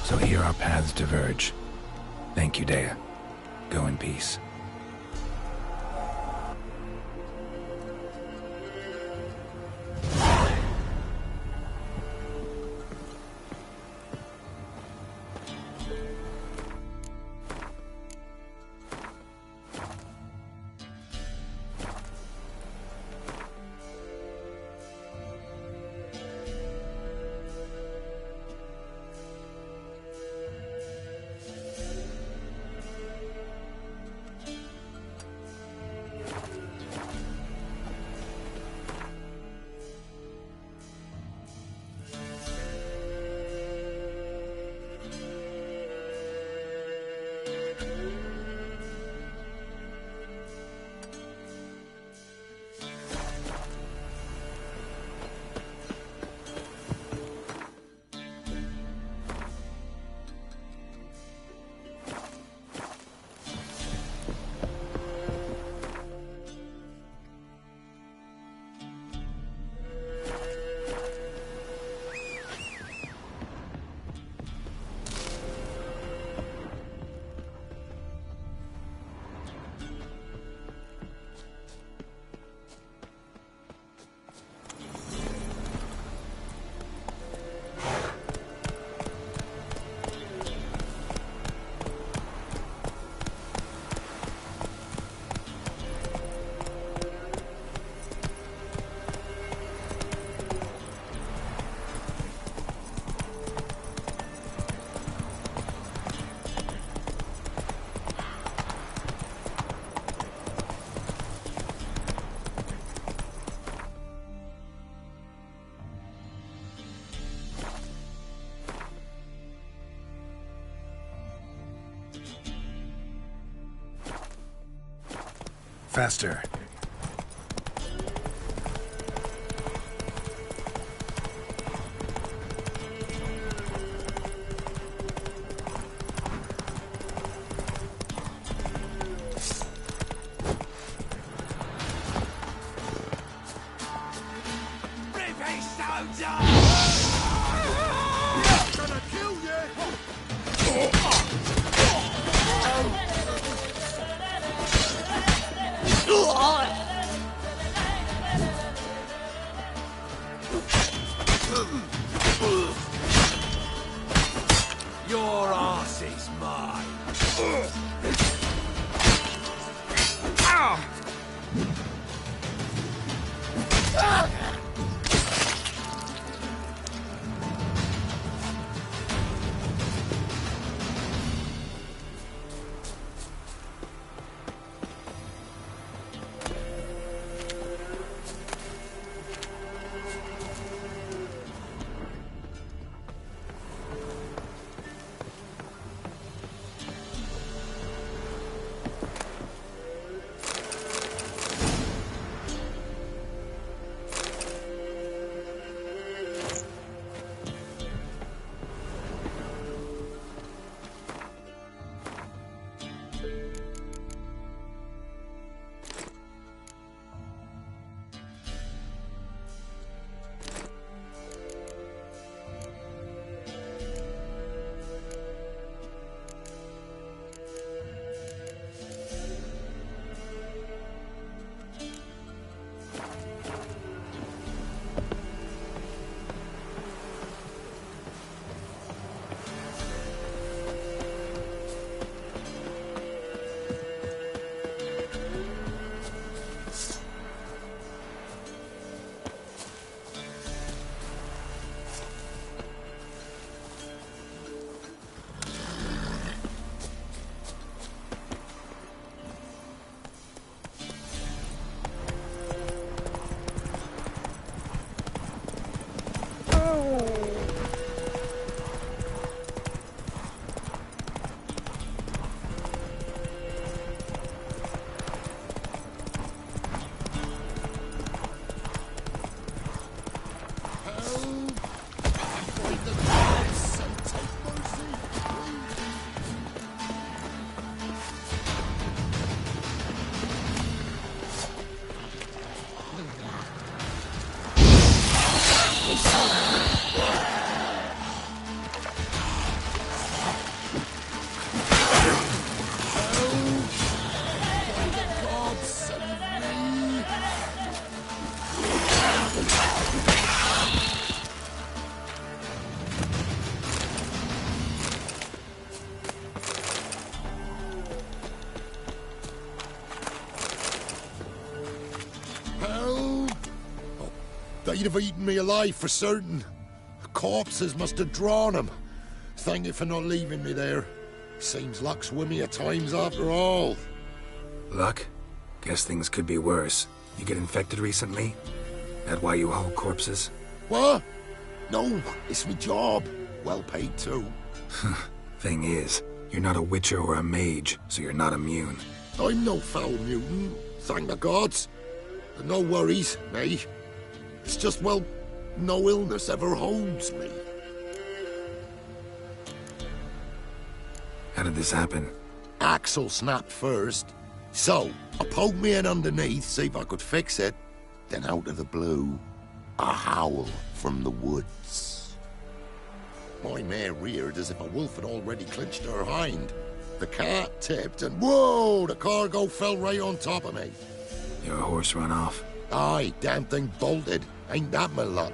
So here our paths diverge. Thank you, Dea. Go in peace. faster. Your arse is mine. They'd have eaten me alive for certain. Corpses must have drawn them. Thank you for not leaving me there. Seems luck's with me at times after all. Luck? Guess things could be worse. You get infected recently? That why you haul corpses? What? No, it's my job. Well paid too. Thing is, you're not a witcher or a mage, so you're not immune. I'm no foul mutant, thank the gods. No worries, me. It's just, well, no illness ever holds me. How did this happen? Axle snapped first. So, I poked me in underneath, see if I could fix it. Then out of the blue, a howl from the woods. My mare reared as if a wolf had already clinched her hind. The cart tipped and whoa, the cargo fell right on top of me. Your horse run off? Aye, damn thing bolted. Ain't that my luck?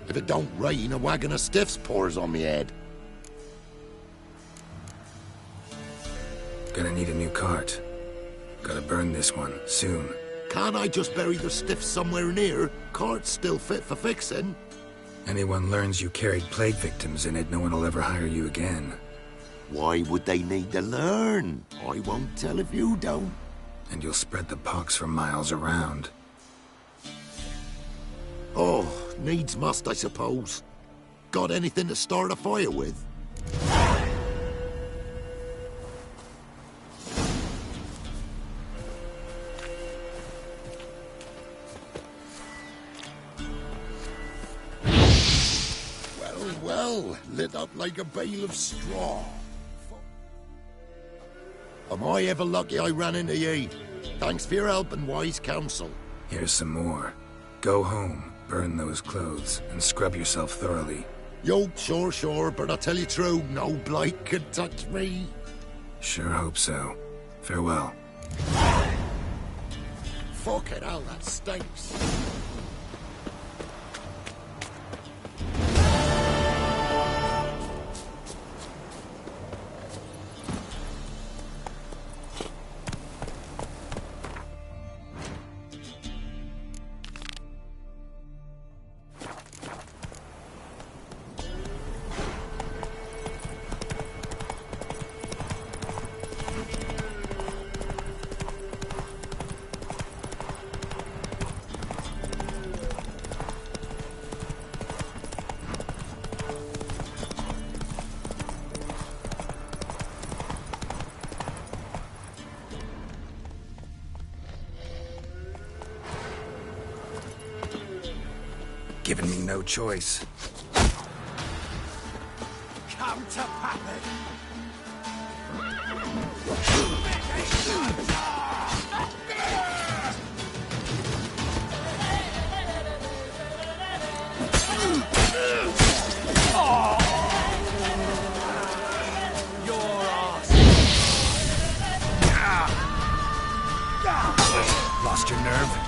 If it don't rain, a wagon of stiffs pours on me head. Gonna need a new cart. Gotta burn this one, soon. Can't I just bury the stiffs somewhere near? Cart's still fit for fixing. Anyone learns you carried plague victims in it, no one will ever hire you again. Why would they need to learn? I won't tell if you don't. And you'll spread the pox for miles around. Oh, needs must, I suppose. Got anything to start a fire with? lit up like a bale of straw. Am I ever lucky I ran into ye? Thanks for your help and wise counsel. Here's some more. Go home, burn those clothes, and scrub yourself thoroughly. Yo, sure, but I tell you true, no blight could touch me. Sure hope so. Farewell. Fucking hell, that stinks. Giving me no choice. Come to Pappy! Lost your nerve?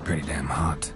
Pretty damn hot.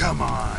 Come on.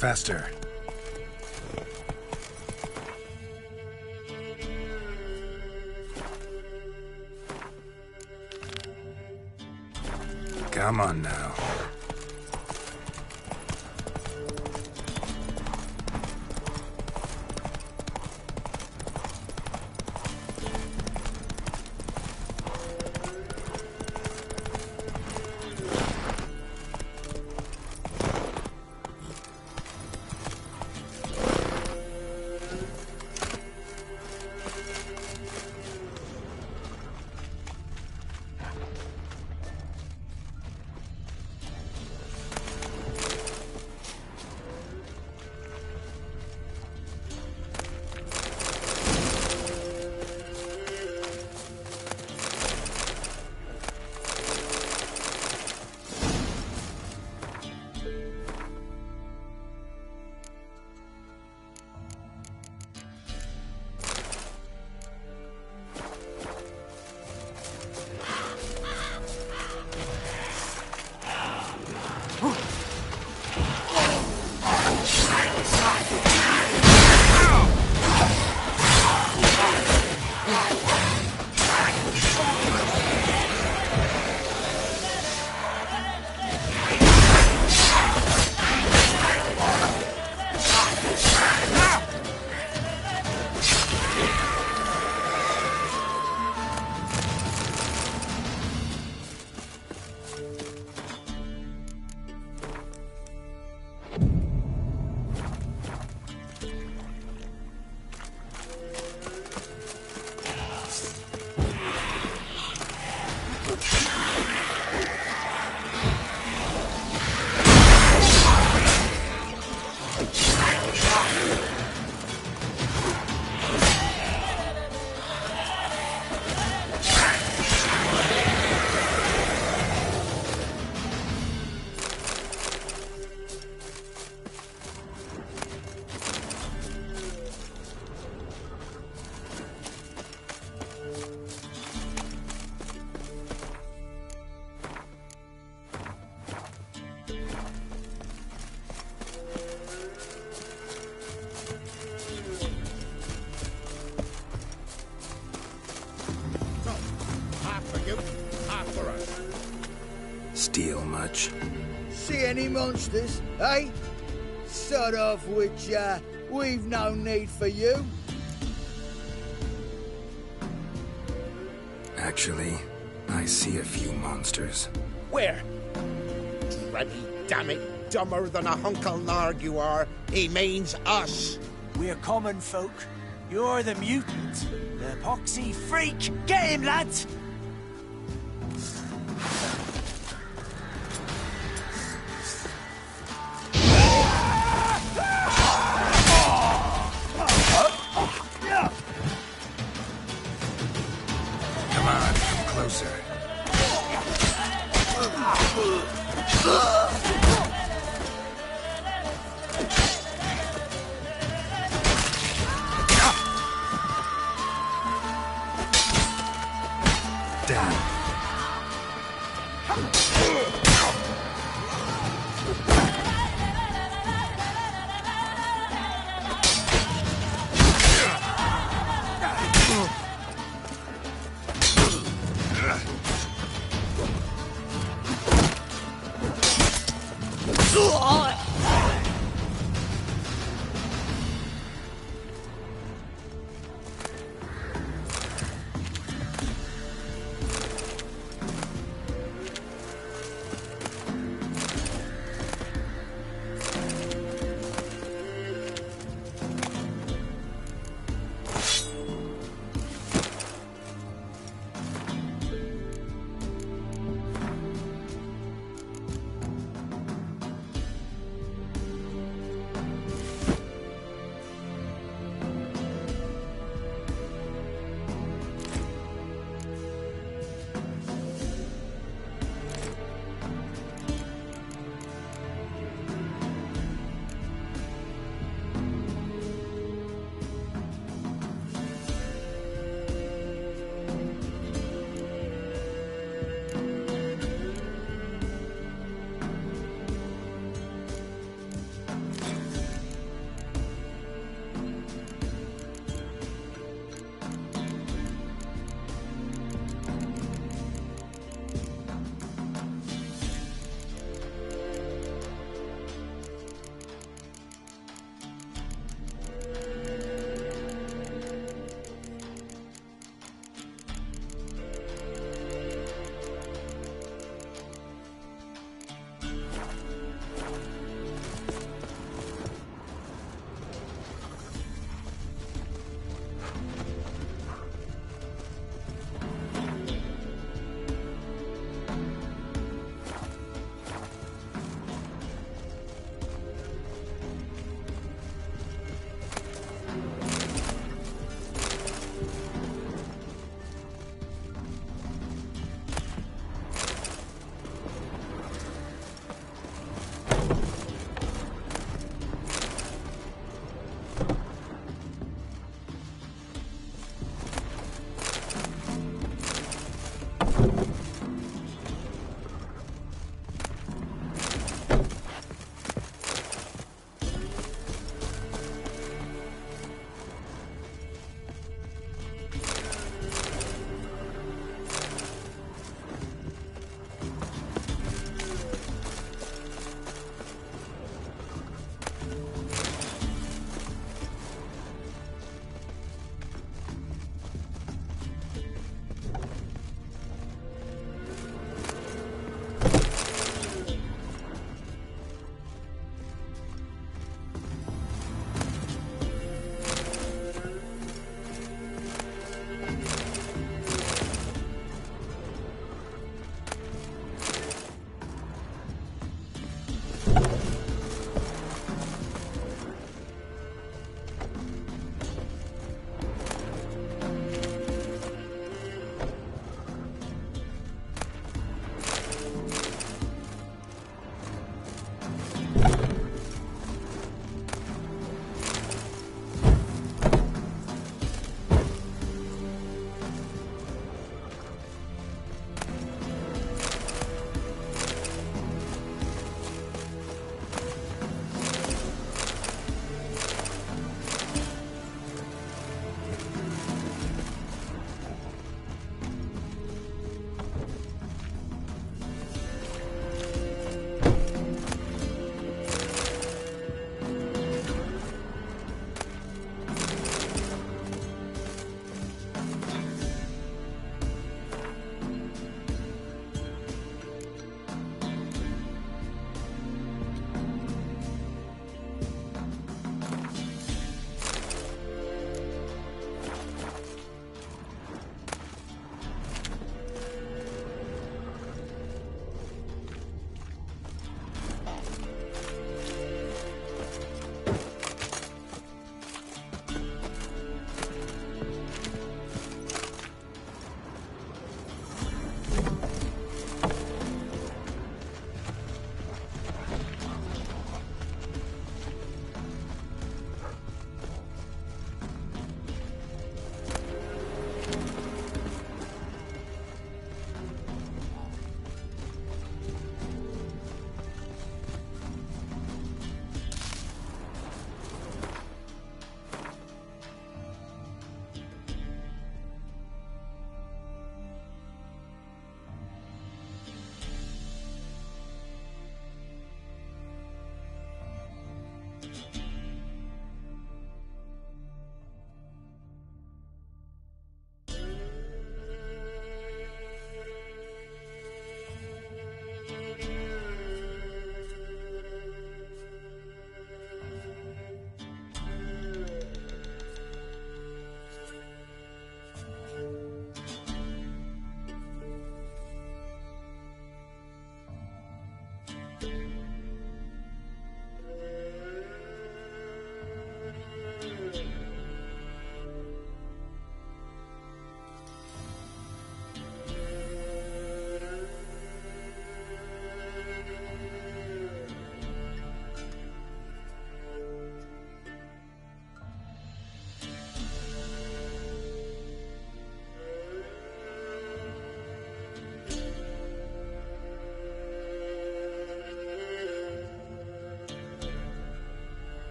Faster. Come on now. Steal much? See any monsters, eh? Sort of which, we've no need for you. Actually, I see a few monsters. Where? Remy, damn it, dumber than a Hunkle Narg you are. He means us. We're common folk. You're the mutant, the poxy freak. Get him, lads! Come on, come closer.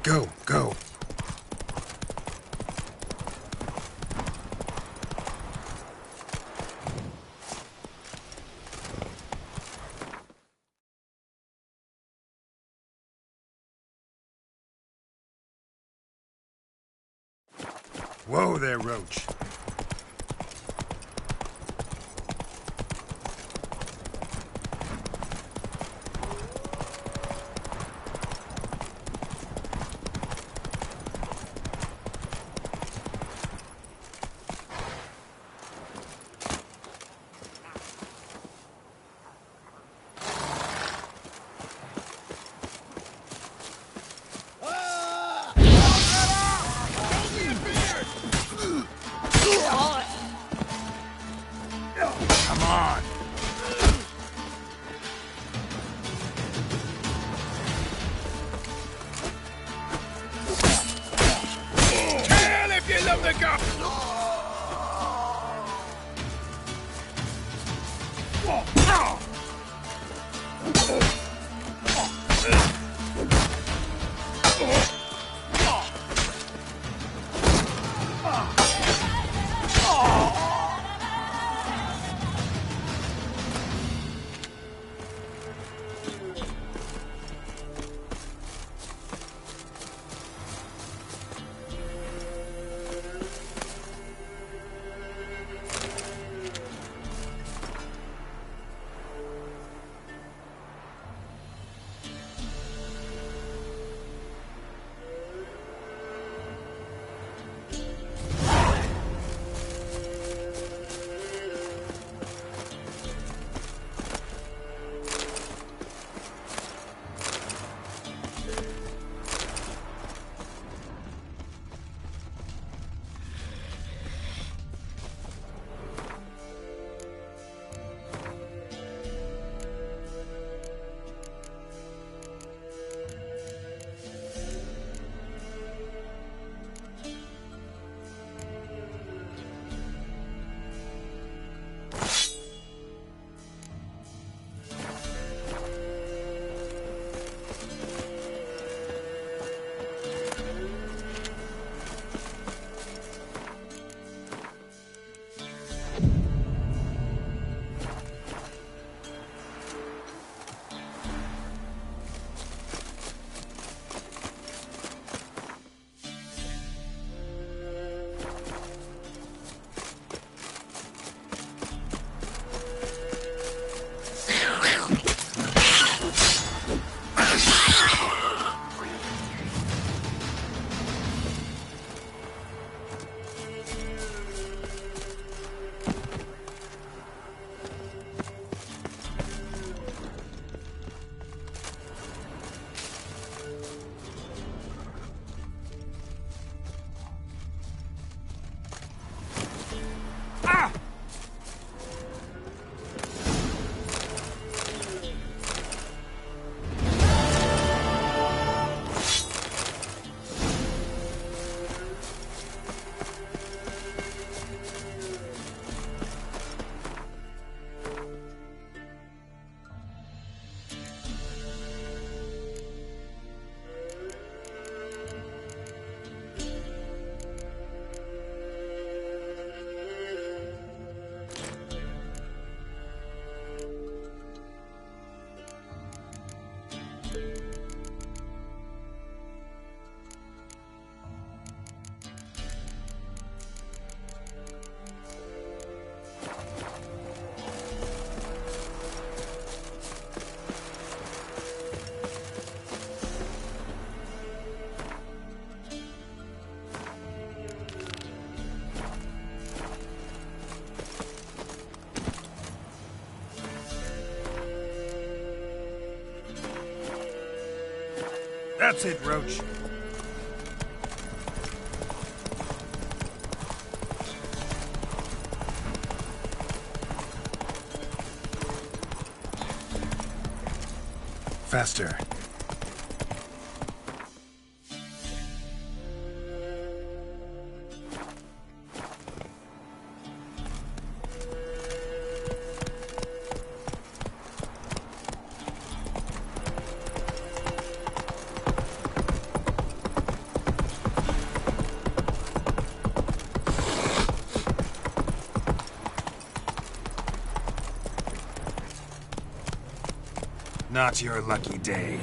Go, go. Whoa there, Roach. Come on. Kill if you love the gun. That's it, Roach. Faster. Not your lucky day.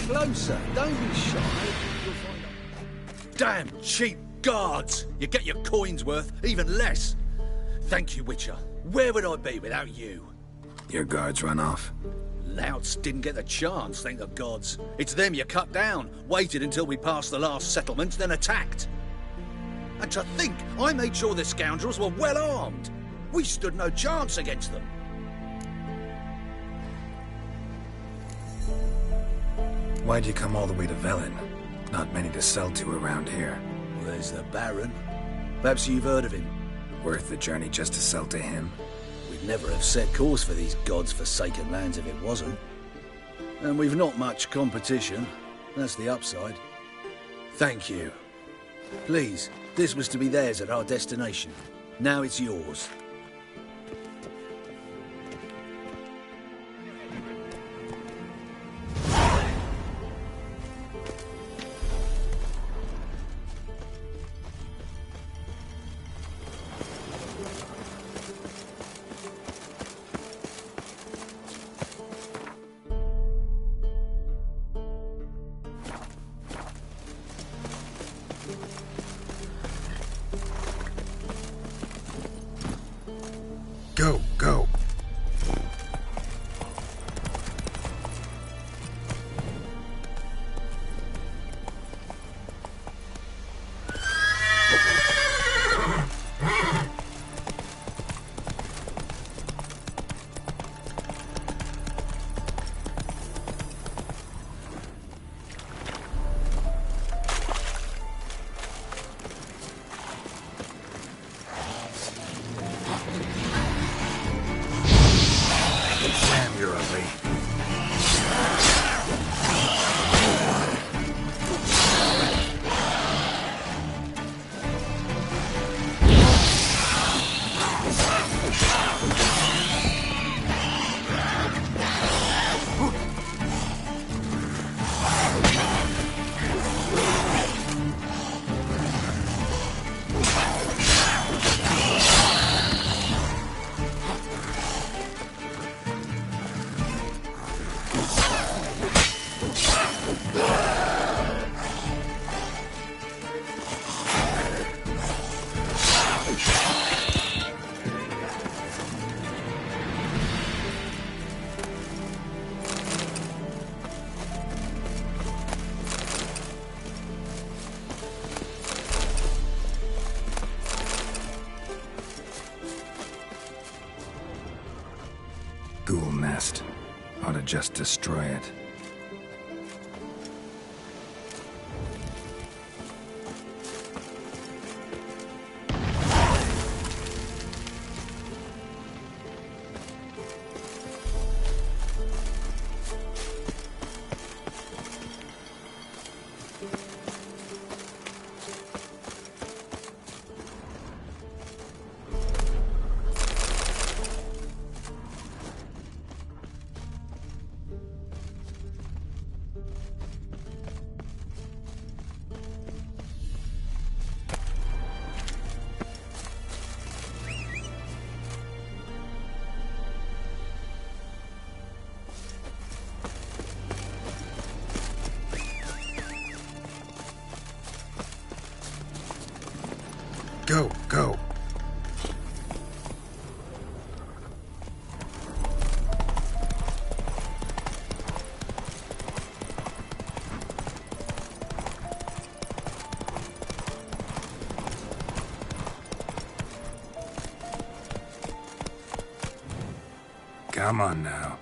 Closer, don't be shy. Damn cheap guards! You get your coin's worth, even less. Thank you, Witcher. Where would I be without you? Your guards run off? Louts didn't get the chance, thank the gods. It's them you cut down, waited until we passed the last settlement, then attacked. And to think, I made sure the scoundrels were well armed. We stood no chance against them. Why'd you come all the way to Velen? Not many to sell to around here. Well, there's the Baron. Perhaps you've heard of him. Worth the journey just to sell to him? We'd never have set course for these gods-forsaken lands if it wasn't. And we've not much competition. That's the upside. Thank you. Please, this was to be theirs at our destination. Now it's yours. Go. Ghoul nest. Ought to just destroy it. Go, go. Come on now.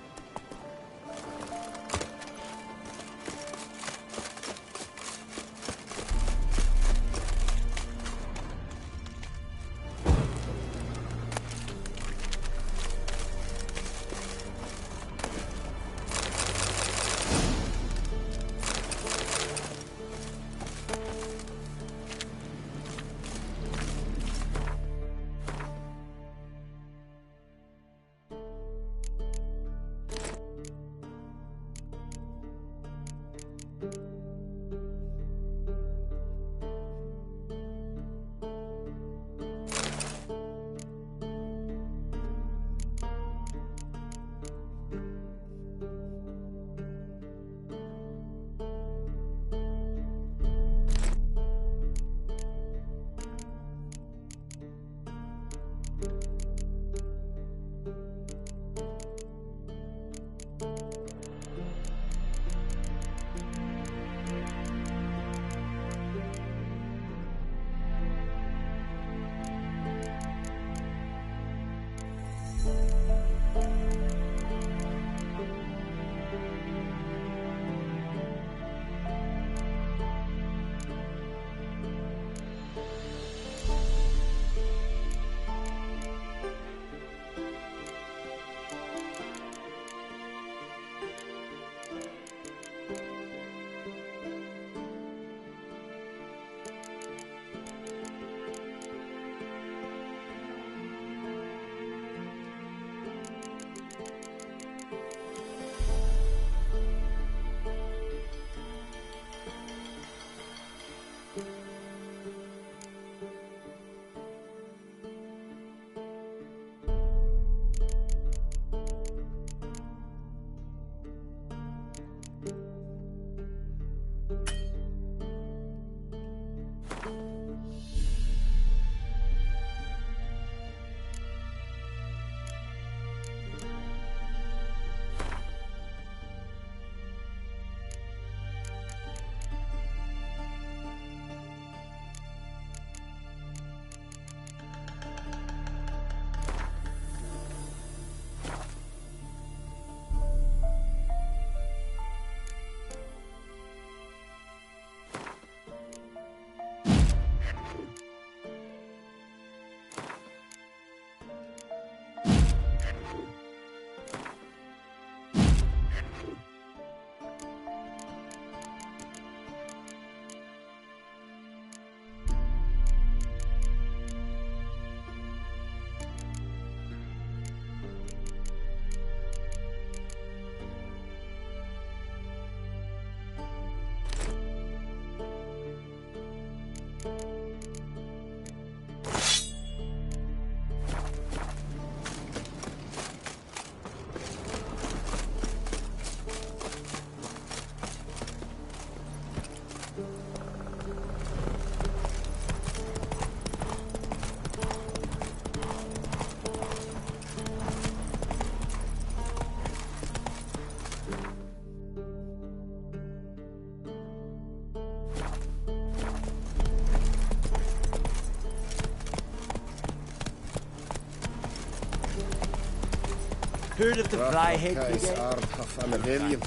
Heard of the Flyhead Brigade?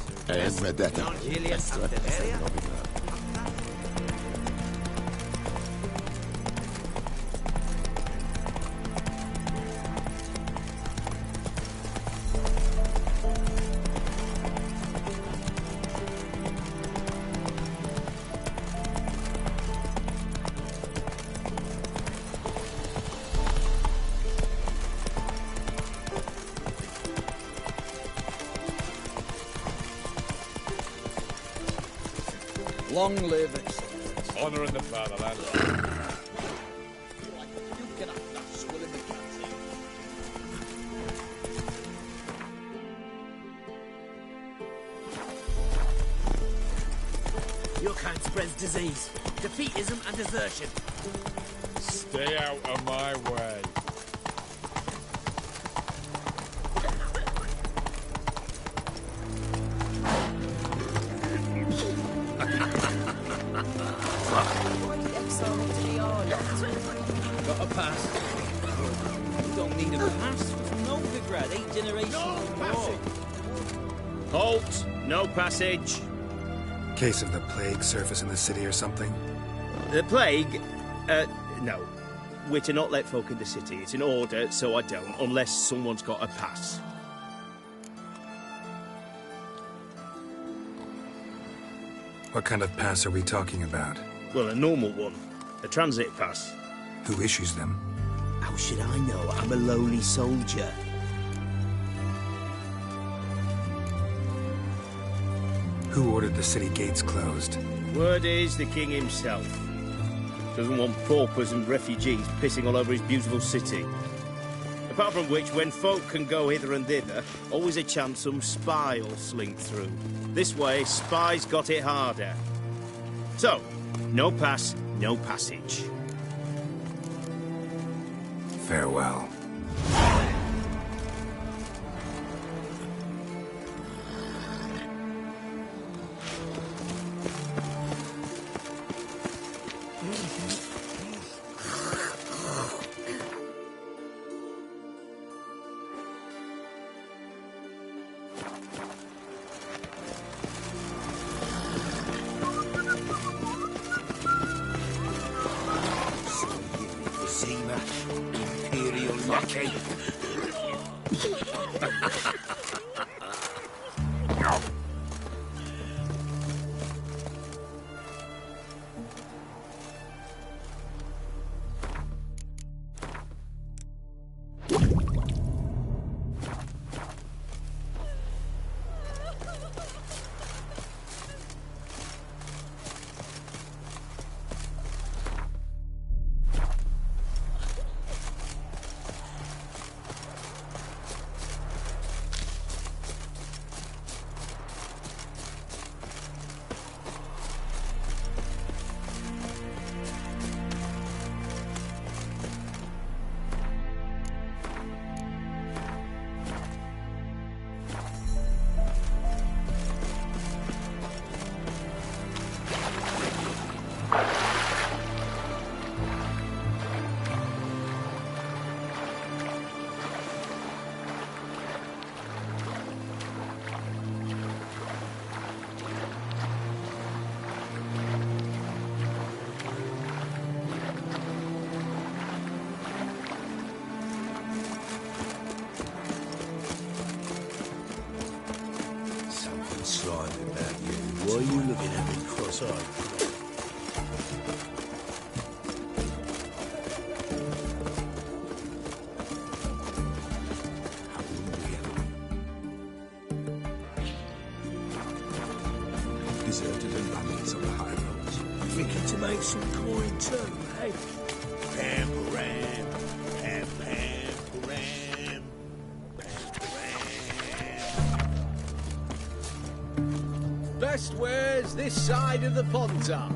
Long live excellence. Honour in the fatherland. Your kind spreads disease, defeatism and desertion. Stay out of my way. Got a pass. You don't need a pass from Novigrad, 8 generations more. Halt! No passage. Case of the plague surface in the city or something? The plague? No. We're to not let folk in the city. It's an order, so I don't, unless someone's got a pass. What kind of pass are we talking about? Well, a normal one. A transit pass. Who issues them? How should I know? I'm a lowly soldier. Who ordered the city gates closed? Word is the king himself. Doesn't want paupers and refugees pissing all over his beautiful city. Apart from which, when folk can go hither and thither, always a chance some spy will slink through. This way, spies got it harder. So, no pass, no passage. Farewell. Imperial lucky. Why are you looking at me cross-eyed? Deserted abundance on the high roads. Thinking to make some coin too, eh? Pam, ram, pam, pam, ram, pam, ram. Best wares this side of the Pontar.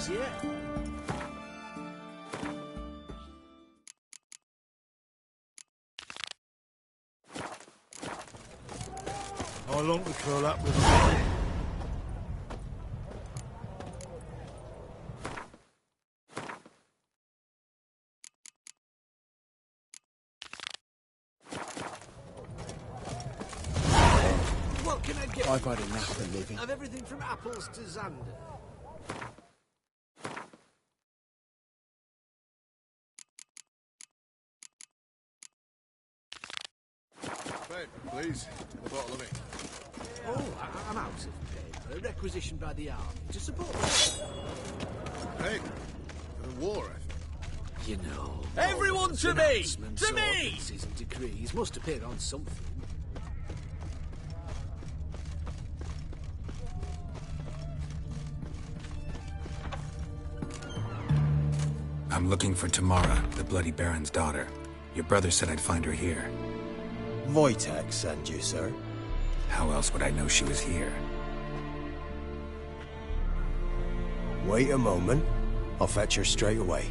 this yet. I long to curl up with him. What can I get? I've had enough of living. Of everything from apples to Xander. Babe, please. A bottle of it. Oh, I'm out of paper. Requisitioned by the army to support Hey, the war effort. You know. Everyone to me! Announcements, To me! ordinances and decrees must appear on something. I'm looking for Tamara, the Bloody Baron's daughter. Your brother said I'd find her here. Wojtek sent you, sir. How else would I know she was here? Wait a moment. I'll fetch her straight away.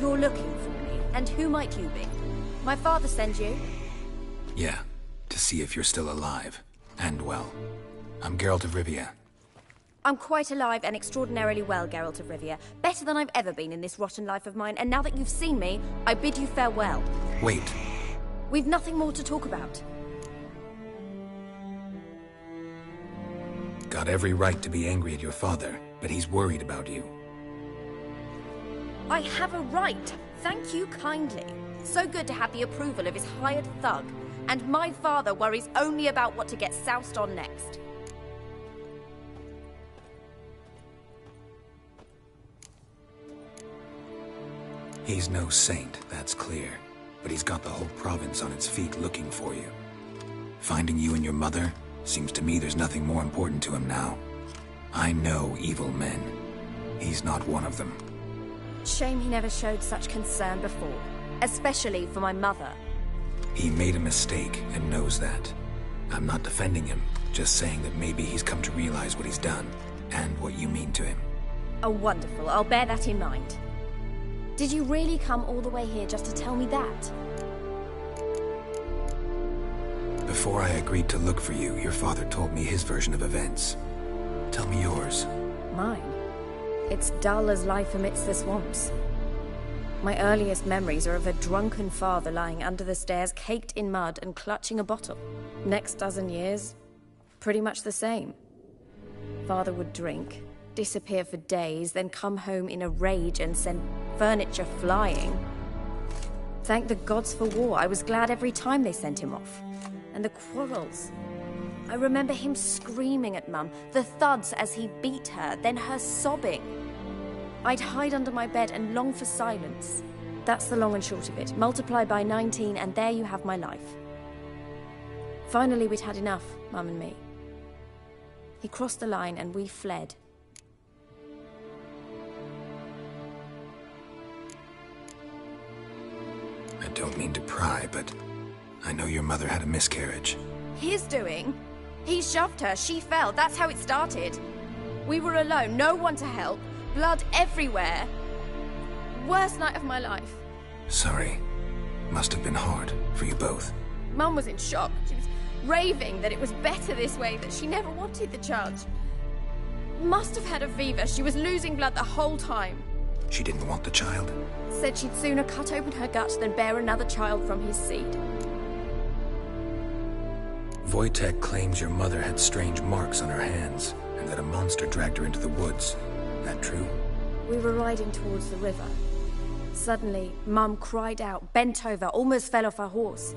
You're looking for me, and who might you be? My father sends you? Yeah, to see if you're still alive. And well. I'm Geralt de Rivia. I'm quite alive and extraordinarily well, Geralt of Rivia. Better than I've ever been in this rotten life of mine, and now that you've seen me, I bid you farewell. Wait. We've nothing more to talk about. Got every right to be angry at your father, but he's worried about you. I have a right. Thank you kindly. So good to have the approval of his hired thug. And my father worries only about what to get soused on next. He's no saint, that's clear. But he's got the whole province on its feet looking for you. Finding you and your mother, seems to me there's nothing more important to him now. I know evil men. He's not one of them. Shame he never showed such concern before. Especially for my mother. He made a mistake and knows that. I'm not defending him, just saying that maybe he's come to realize what he's done, and what you mean to him. Oh, wonderful. I'll bear that in mind. Did you really come all the way here just to tell me that? Before I agreed to look for you, your father told me his version of events. Tell me yours. Mine? It's dull as life amidst the swamps. My earliest memories are of a drunken father lying under the stairs, caked in mud and clutching a bottle. Next dozen years, pretty much the same. Father would drink, disappear for days, then come home in a rage and send furniture flying. Thank the gods for war. I was glad every time they sent him off. And the quarrels. I remember him screaming at Mum, the thuds as he beat her, then her sobbing. I'd hide under my bed and long for silence. That's the long and short of it. Multiply by 19 and there you have my life. Finally, we'd had enough, Mum and me. He crossed the line and we fled. I don't mean to pry, but I know your mother had a miscarriage. His doing? He shoved her, she fell, that's how it started. We were alone, no one to help, blood everywhere. Worst night of my life. Sorry. Must have been hard for you both. Mum was in shock. She was raving that it was better this way, that she never wanted the child. Must have had a fever, she was losing blood the whole time. She didn't want the child? Said she'd sooner cut open her gut than bear another child from his seed. Wojtek claims your mother had strange marks on her hands, and that a monster dragged her into the woods. That true? We were riding towards the river. Suddenly, Mum cried out, bent over, almost fell off her horse.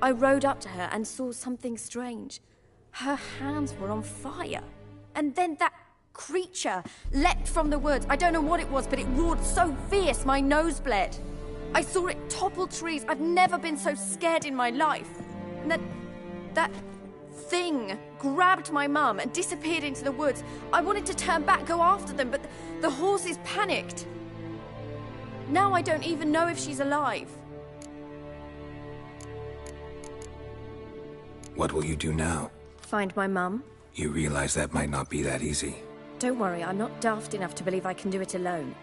I rode up to her and saw something strange. Her hands were on fire. And then that creature leapt from the woods. I don't know what it was, but it roared so fierce my nose bled. I saw it topple trees. I've never been so scared in my life. And that thing grabbed my mum and disappeared into the woods. I wanted to turn back, go after them, but the horses panicked. Now I don't even know if she's alive. What will you do now? Find my mum. You realize that might not be that easy. Don't worry, I'm not daft enough to believe I can do it alone.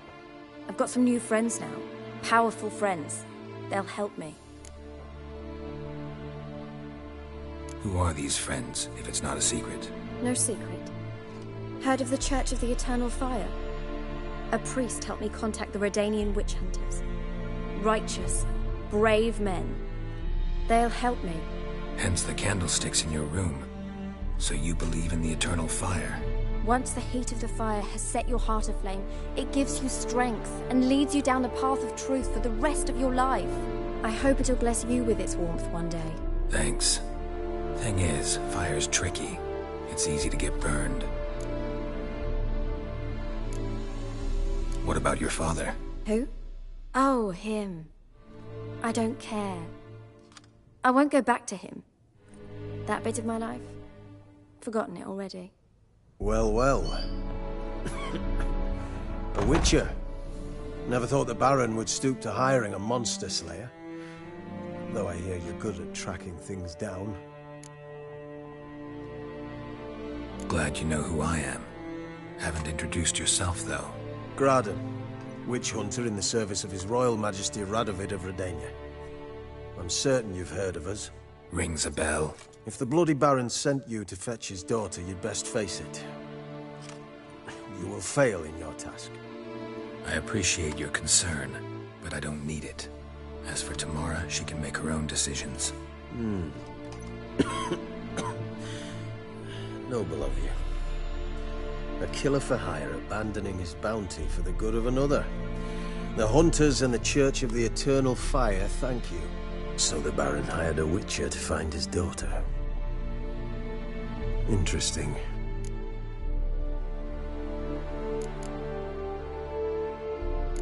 I've got some new friends now. Powerful friends. They'll help me. Who are these friends, if it's not a secret? No secret. Heard of the Church of the Eternal Fire? A priest helped me contact the Redanian witch hunters. Righteous, brave men. They'll help me. Hence the candlesticks in your room. So you believe in the eternal fire? Once the heat of the fire has set your heart aflame, it gives you strength and leads you down the path of truth for the rest of your life. I hope it'll bless you with its warmth one day. Thanks. Thing is, fire's tricky. It's easy to get burned. What about your father? Who? Oh, him. I don't care. I won't go back to him. That bit of my life? Forgotten it already. Well, well. A witcher. Never thought the Baron would stoop to hiring a monster slayer. Though I hear you're good at tracking things down. Glad you know who I am. Haven't introduced yourself, though. Graden, witch hunter in the service of His Royal Majesty Radovid of Redania. I'm certain you've heard of us. Rings a bell. If the Bloody Baron sent you to fetch his daughter, you'd best face it. You will fail in your task. I appreciate your concern, but I don't need it. As for Tamara, she can make her own decisions. Noble of you. A killer for hire abandoning his bounty for the good of another. The hunters and the Church of the Eternal Fire thank you. So the Baron hired a witcher to find his daughter. Interesting.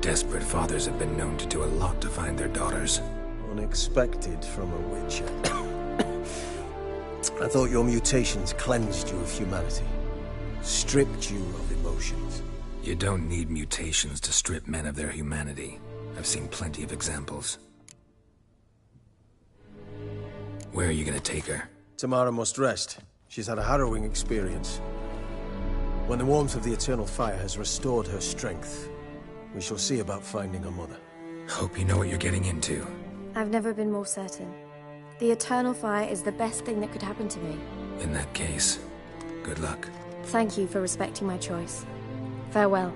Desperate fathers have been known to do a lot to find their daughters. Unexpected from a witcher. I thought your mutations cleansed you of humanity. Stripped you of emotions. You don't need mutations to strip men of their humanity. I've seen plenty of examples. Where are you gonna take her? Tamara must rest. She's had a harrowing experience. When the warmth of the Eternal Fire has restored her strength, we shall see about finding her mother. Hope you know what you're getting into. I've never been more certain. The Eternal Fire is the best thing that could happen to me. In that case, good luck. Thank you for respecting my choice. Farewell.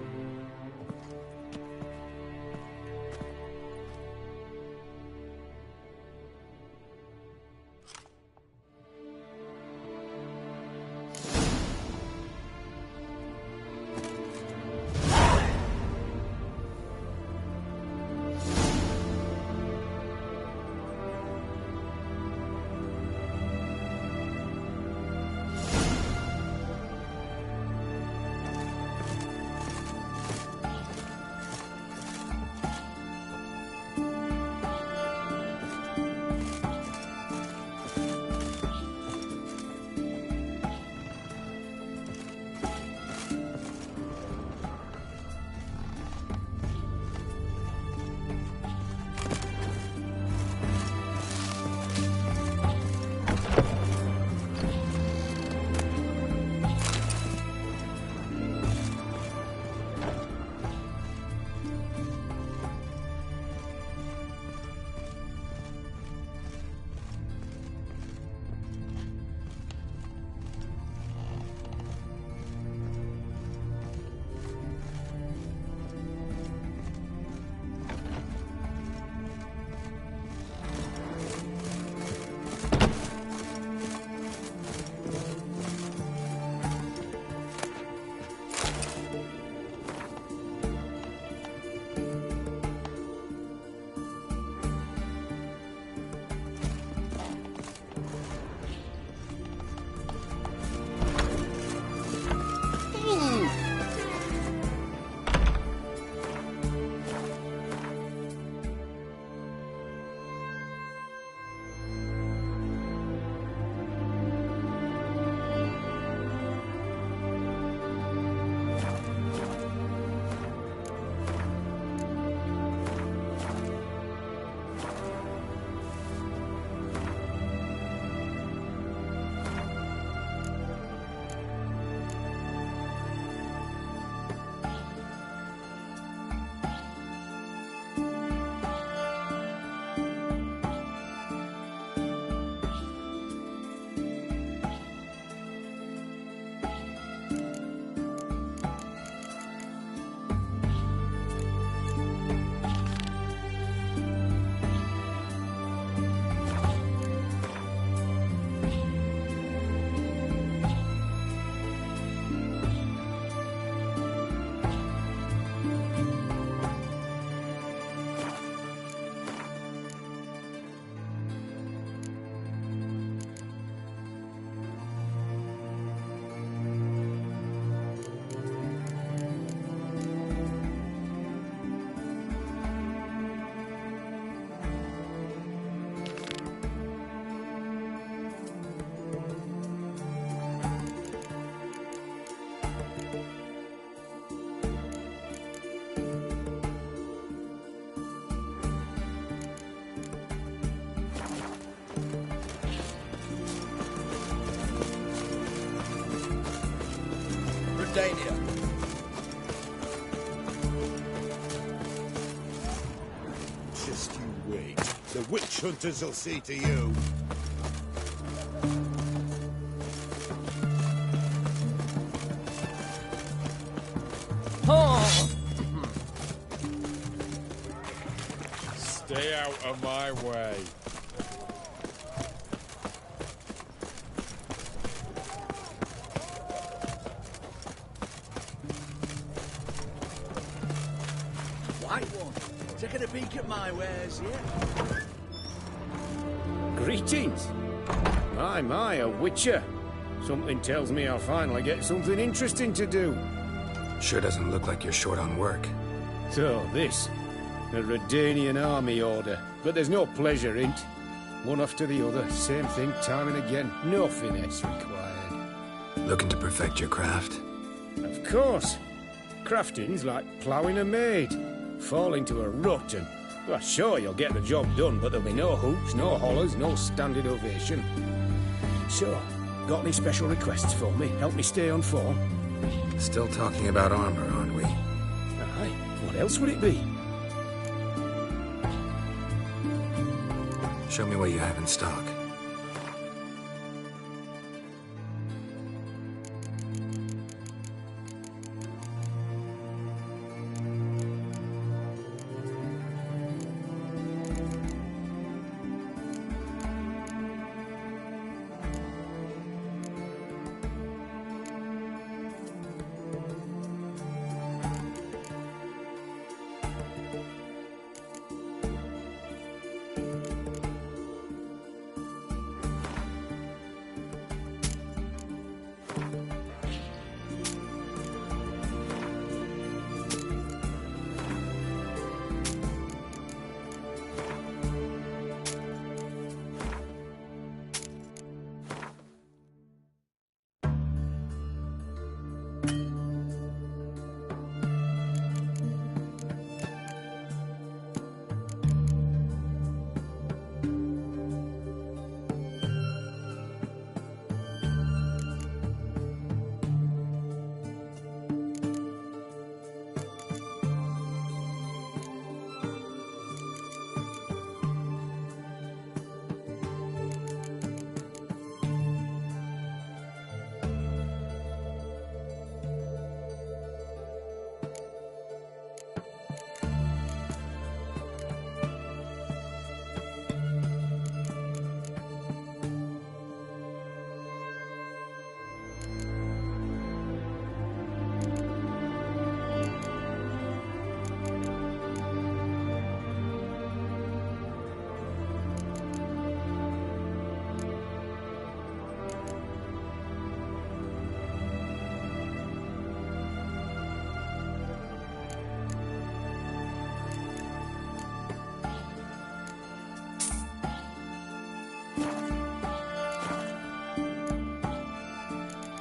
Redania. Just you wait. The witch hunters will see to you. Stay out of my way. White one. Taking a peek at my wares, yeah? Greetings. My, a witcher. Something tells me I'll finally get something interesting to do. Sure doesn't look like you're short on work. So, this. A Redanian army order. But there's no pleasure in it. One after the other, same thing time and again. No finesse required. Looking to perfect your craft? Of course. Crafting's like ploughing a maid. Fall into a rut and... Well, sure, you'll get the job done, but there'll be no hoops, no hollers, no standing ovation. So, got any special requests for me? Help me stay on form? Still talking about armor, aren't we? Aye. What else would it be? Show me what you have in stock.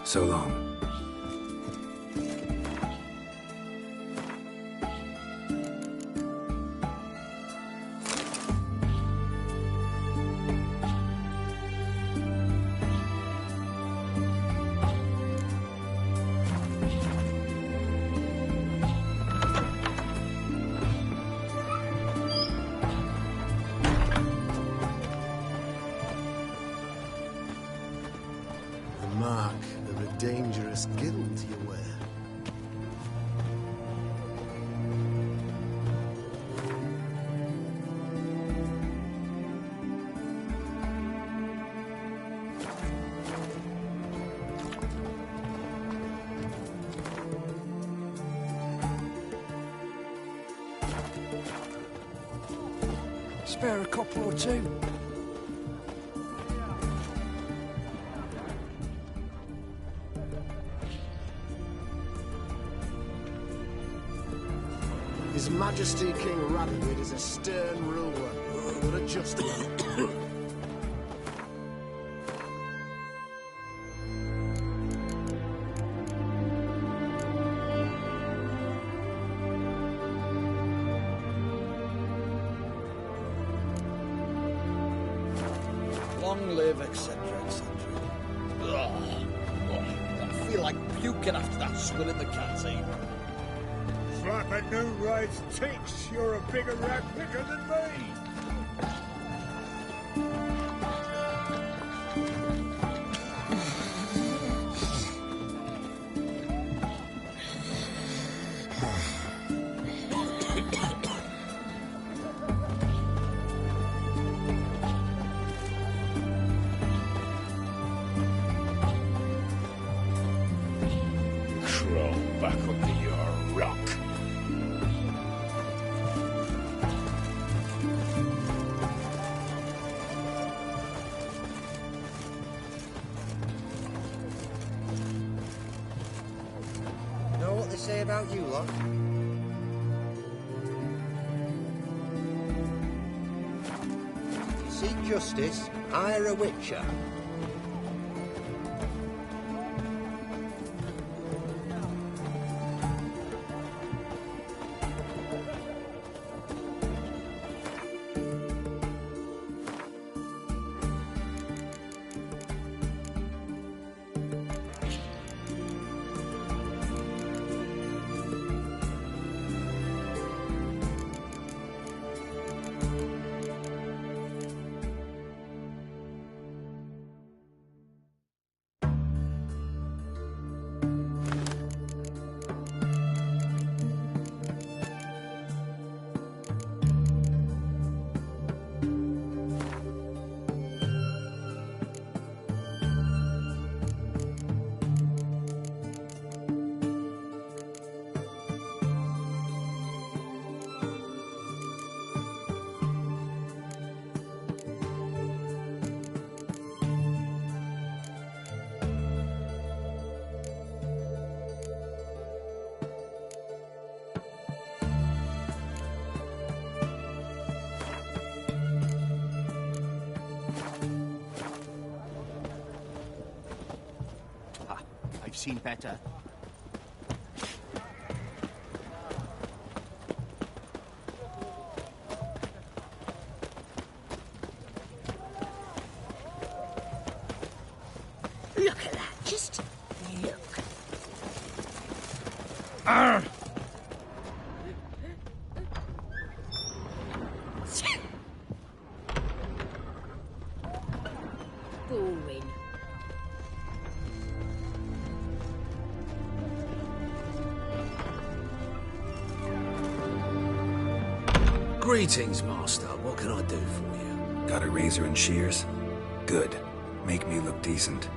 So long. Mark of a dangerous guild you wear. Spare a couple or two. His Majesty King Radwid is a stern ruler, but a just one. Long live, etc., etc. I feel like puking after that swill in the canteen. Slap a new raid's ticks. You're a bigger rat picker than me. Say about you lot? You seek justice, hire a witcher. I've seen better. Look at that, just look. Arr! Boring. Greetings, Master. What can I do for you? Got a razor and shears? Good. Make me look decent.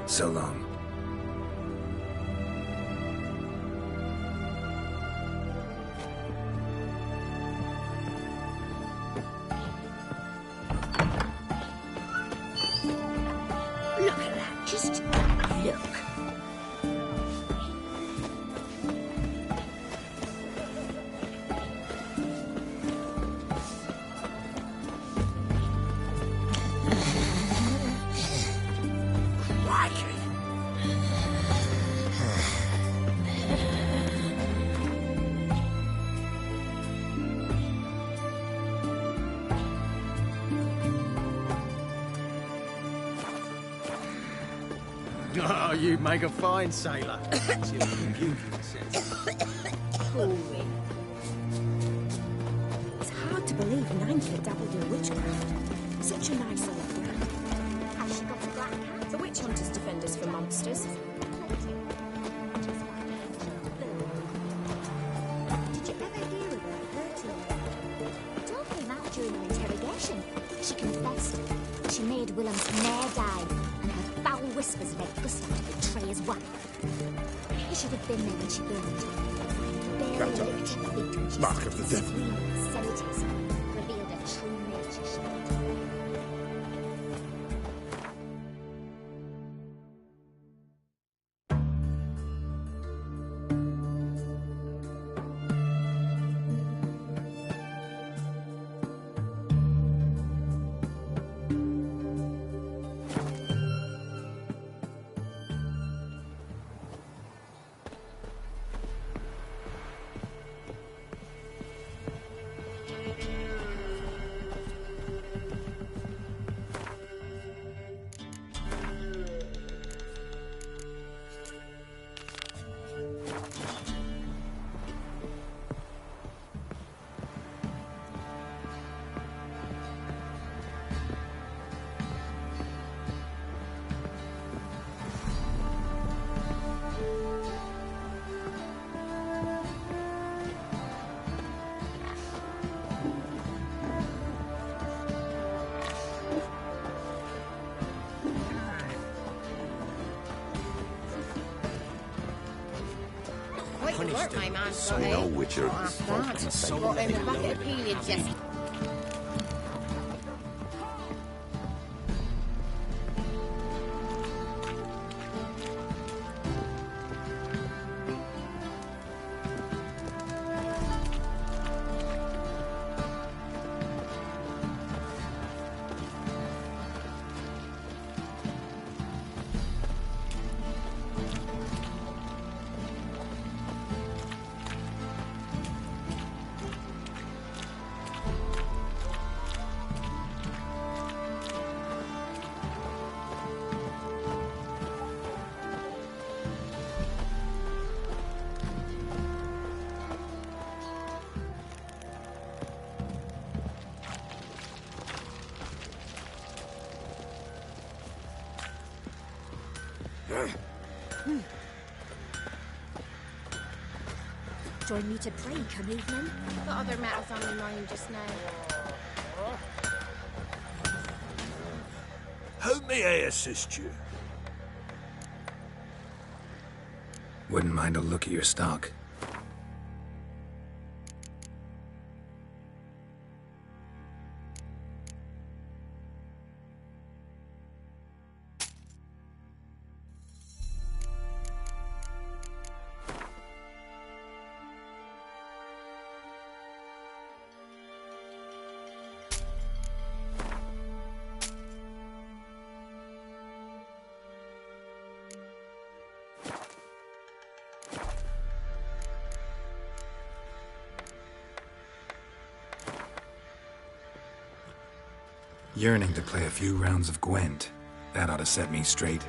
So long. Look at that, just look. Oh, you make a fine sailor. Coolly. It's hard to believe Nineford dabbled in witchcraft. Such a nice old man. Has she got a black cat? The witch hunters defend us from monsters. Did you ever hear about her too? It all came out during her interrogation. She confessed. She made Willem's mare die, and her foul whispers led Gustav to betray his wife. He should have been there when she burned. Barely lifting the feet when she Mark of the devil. screaming obscenities, revealed her true nature. She did. Quite alert, my man. So no witcher. So got in the bucket of periods yesterday. Join me to pray come evening. Got other matters on my mind just now. How may I assist you? Wouldn't mind a look at your stock. Yearning to play a few rounds of Gwent. That ought to set me straight.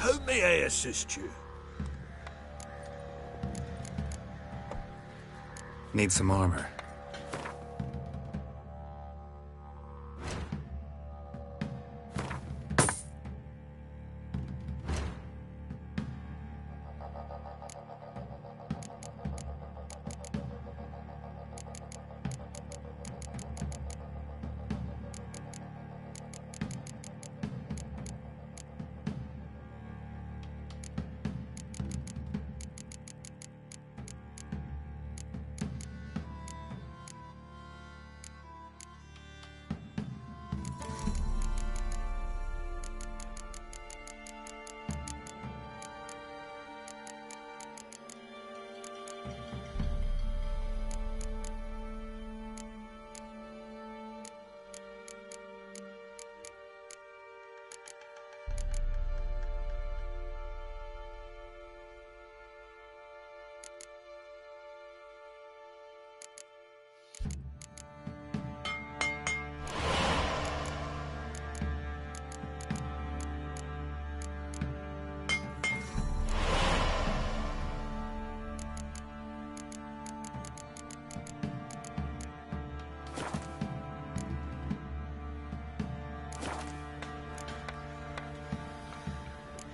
How may I assist you? Need some armor.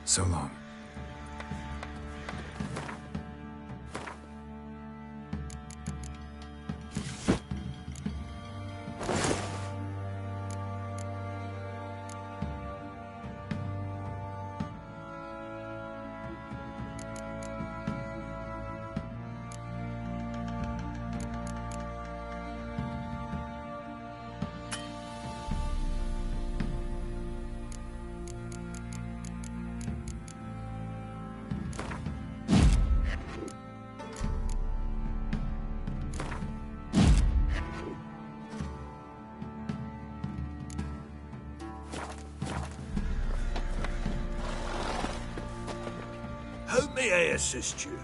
So long. How may I assist you?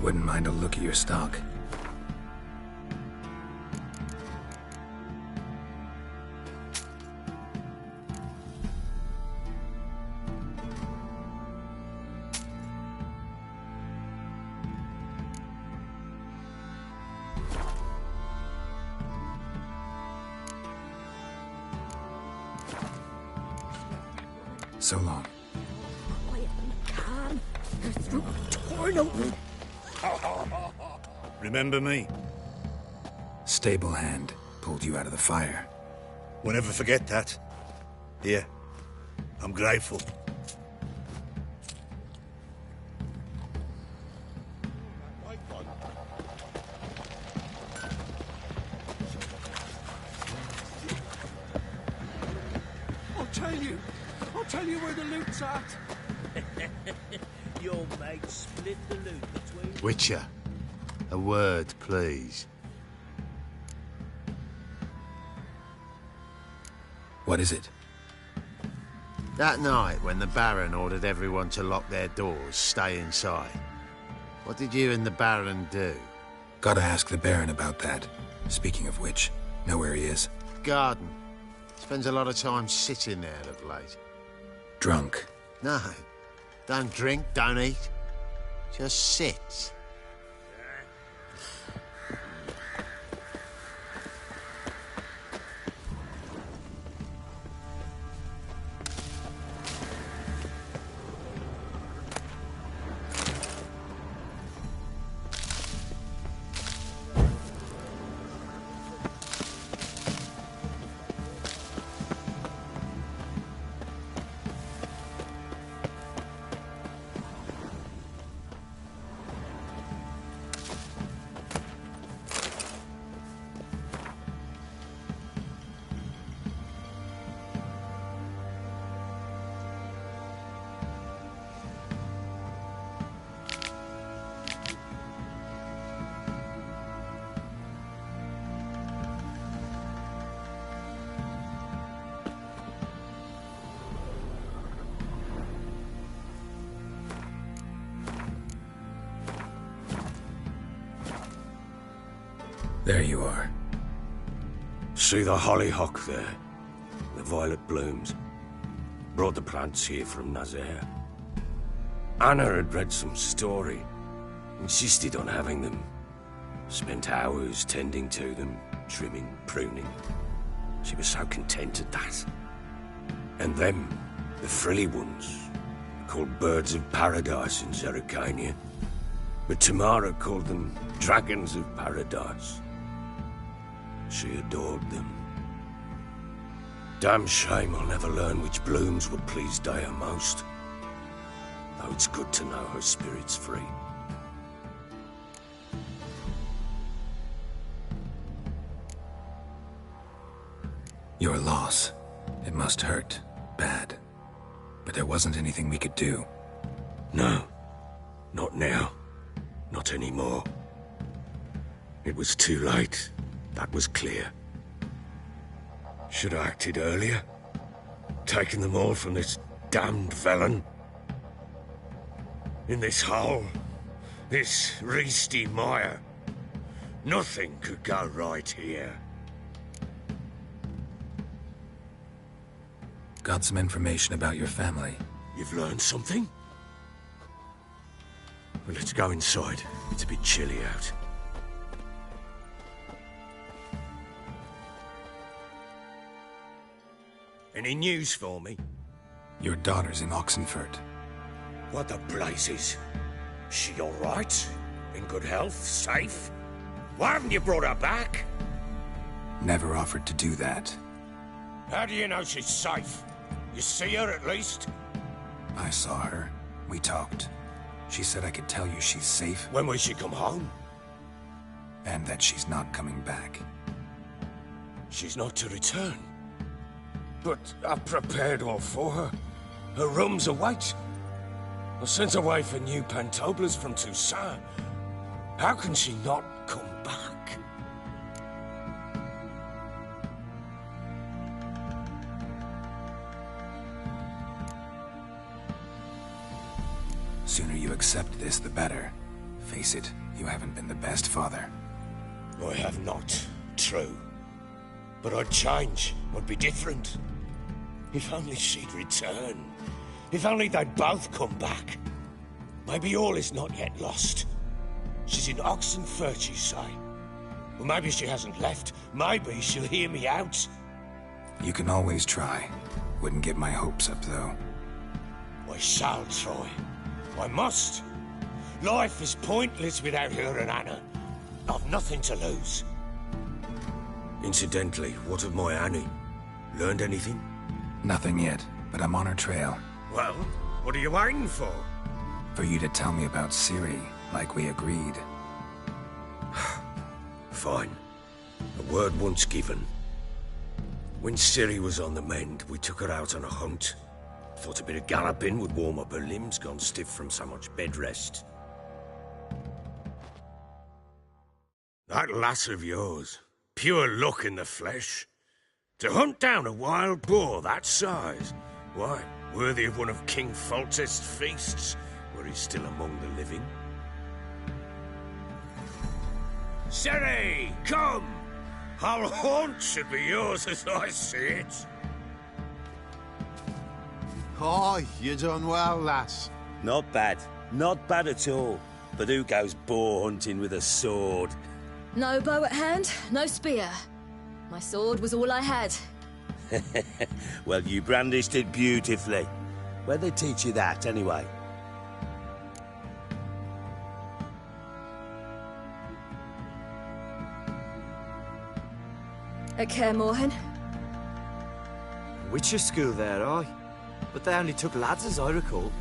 Wouldn't mind a look at your stock. So long. Remember me? Stable hand pulled you out of the fire. Won't ever forget that. Here, I'm grateful. I'll tell you where the loot's at. Your mate split the loot between... Witcher, a word, please. What is it? That night when the Baron ordered everyone to lock their doors, stay inside, what did you and the Baron do? Gotta ask the Baron about that. Speaking of which, know where he is? Garden. Spends a lot of time sitting there of late. Drunk. No. Don't drink, don't eat. Just sits. There you are. See the hollyhock there? The violet blooms. Brought the plants here from Nazaire. Anna had read some story. Insisted on having them. Spent hours tending to them, trimming, pruning. She was so content at that. And them, the frilly ones, called birds of paradise in Zerrikania. But Tamara called them dragons of paradise. She adored them. Damn shame I'll never learn which blooms would please Dea most. Though it's good to know her spirit's free. Your loss. It must hurt. Bad. But there wasn't anything we could do. No. Not now. Not anymore. It was too late. That was clear. Should have acted earlier. Taken them all from this damned felon. In this hole. This reesty mire. Nothing could go right here. Got some information about your family. You've learned something? Well, let's go inside. It's a bit chilly out. Any news for me? Your daughter's in Oxenfurt. What the blazes? She all right? In good health? Safe? Why haven't you brought her back? Never offered to do that. How do you know she's safe? You see her at least? I saw her. We talked. She said I could tell you she's safe. When will she come home? And that she's not coming back. She's not to return. But I've prepared all for her. Her rooms await. I sent away for new pantoblas from Toussaint. How can she not come back? Sooner you accept this, the better. Face it, you haven't been the best father. I have not. True. But I'd change. I'd be different. If only she'd return. If only they'd both come back. Maybe all is not yet lost. She's in Oxenfurt, you say? Well, maybe she hasn't left. Maybe she'll hear me out. You can always try. Wouldn't get my hopes up, though. I shall try. I must. Life is pointless without her and Anna. I've nothing to lose. Incidentally, what of my Annie? Learned anything? Nothing yet, but I'm on her trail. Well, what are you waiting for? For you to tell me about Ciri, like we agreed. Fine. A word once given. When Ciri was on the mend, we took her out on a hunt. Thought a bit of galloping would warm up her limbs, gone stiff from so much bed rest. That lass of yours, pure luck in the flesh. To hunt down a wild boar that size, why, worthy of one of King Foltest's feasts, were he still among the living. Ciri, come! Our haunt should be yours as I see it. Oh, you done well, lass. Not bad. Not bad at all. But who goes boar hunting with a sword? No bow at hand, no spear. My sword was all I had. Well, you brandished it beautifully. Where'd they teach you that, anyway? At Kaer Morhen. Witcher school there, aye. But they only took lads, as I recall.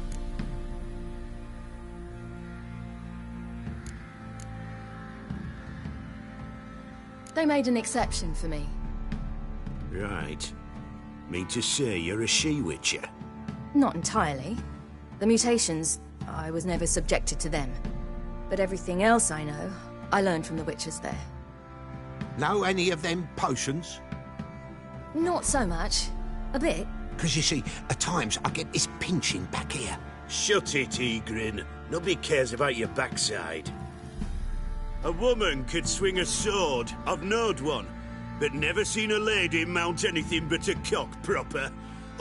They made an exception for me. Right. Mean to say you're a she-witcher? Not entirely. The mutations, I was never subjected to them. But everything else I know, I learned from the witches there. Know any of them potions? Not so much. A bit. Because you see, at times I get this pinching back here. Shut it, Egrin. Nobody cares about your backside. A woman could swing a sword. I've knowed one. But never seen a lady mount anything but a cock proper.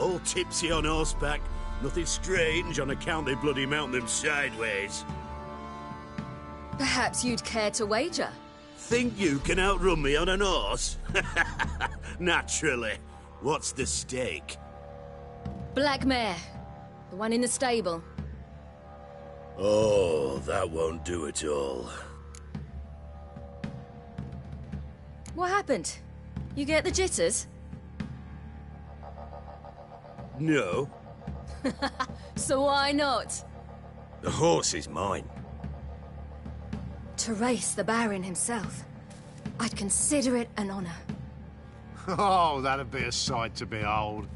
All tipsy on horseback. Nothing strange on account they bloody mount them sideways. Perhaps you'd care to wager? Think you can outrun me on an horse? Naturally. What's the stake? Black mare. The one in the stable. Oh, that won't do at all. What happened? You get the jitters? No. So why not? The horse is mine. To race the Baron himself. I'd consider it an honor. Oh, that'd be a sight to behold.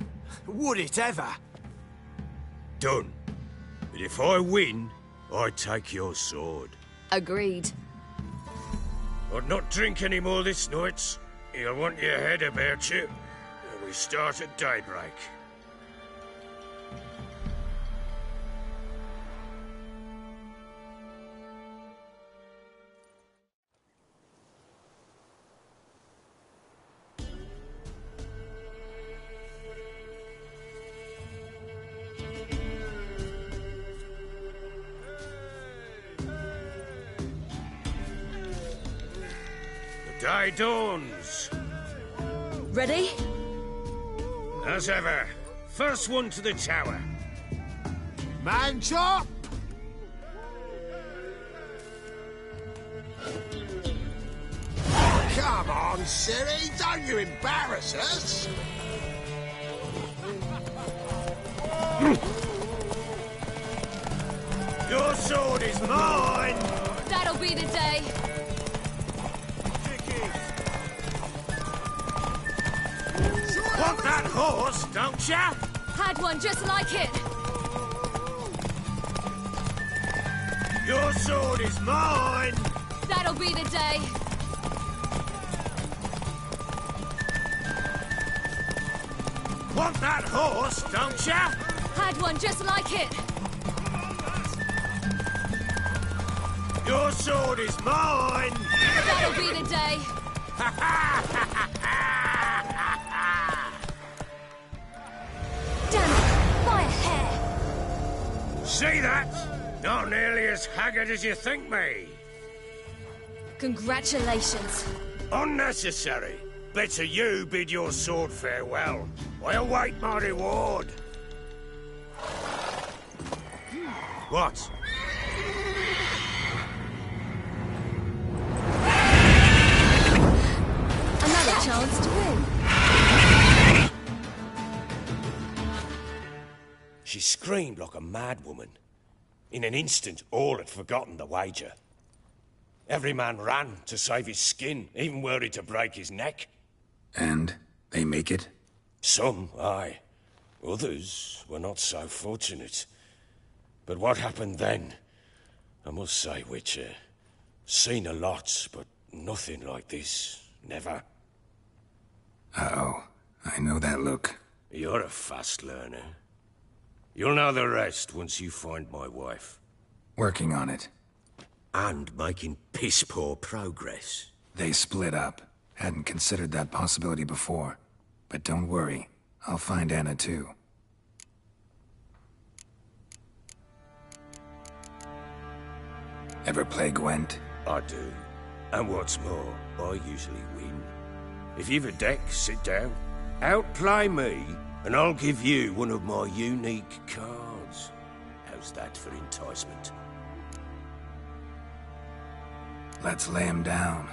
Would it ever? Done. But if I win, I take your sword. Agreed. I'd not drink any more this night. You'll want your head about you. We start at daybreak. Day dawns. Ready? As ever. First one to the tower. Man chop! Come on, Siri, don't you embarrass us! Your sword is mine! That'll be the day. Want that horse, don't ya? Had one just like it. Your sword is mine! That'll be the day. Want that horse, don't ya? Had one just like it. Your sword is mine! That'll be the day. Damn it! By a hair. See that? Not nearly as haggard as you think me. Congratulations. Unnecessary. Better you bid your sword farewell. I await my reward. What? Another chance to win. She screamed like a mad woman. In an instant, all had forgotten the wager. Every man ran to save his skin, even worried to break his neck. And they make it? Some, aye. Others were not so fortunate. But what happened then? I must say, Witcher, seen a lot, but nothing like this. Never. Uh-oh. I know that look. You're a fast learner. You'll know the rest once you find my wife. Working on it. And making piss-poor progress. They split up. Hadn't considered that possibility before. But don't worry. I'll find Anna too. Ever play Gwent? I do. And what's more, I usually win. If you've a deck, sit down. Outplay me, and I'll give you one of my unique cards. How's that for enticement? Let's lay him down.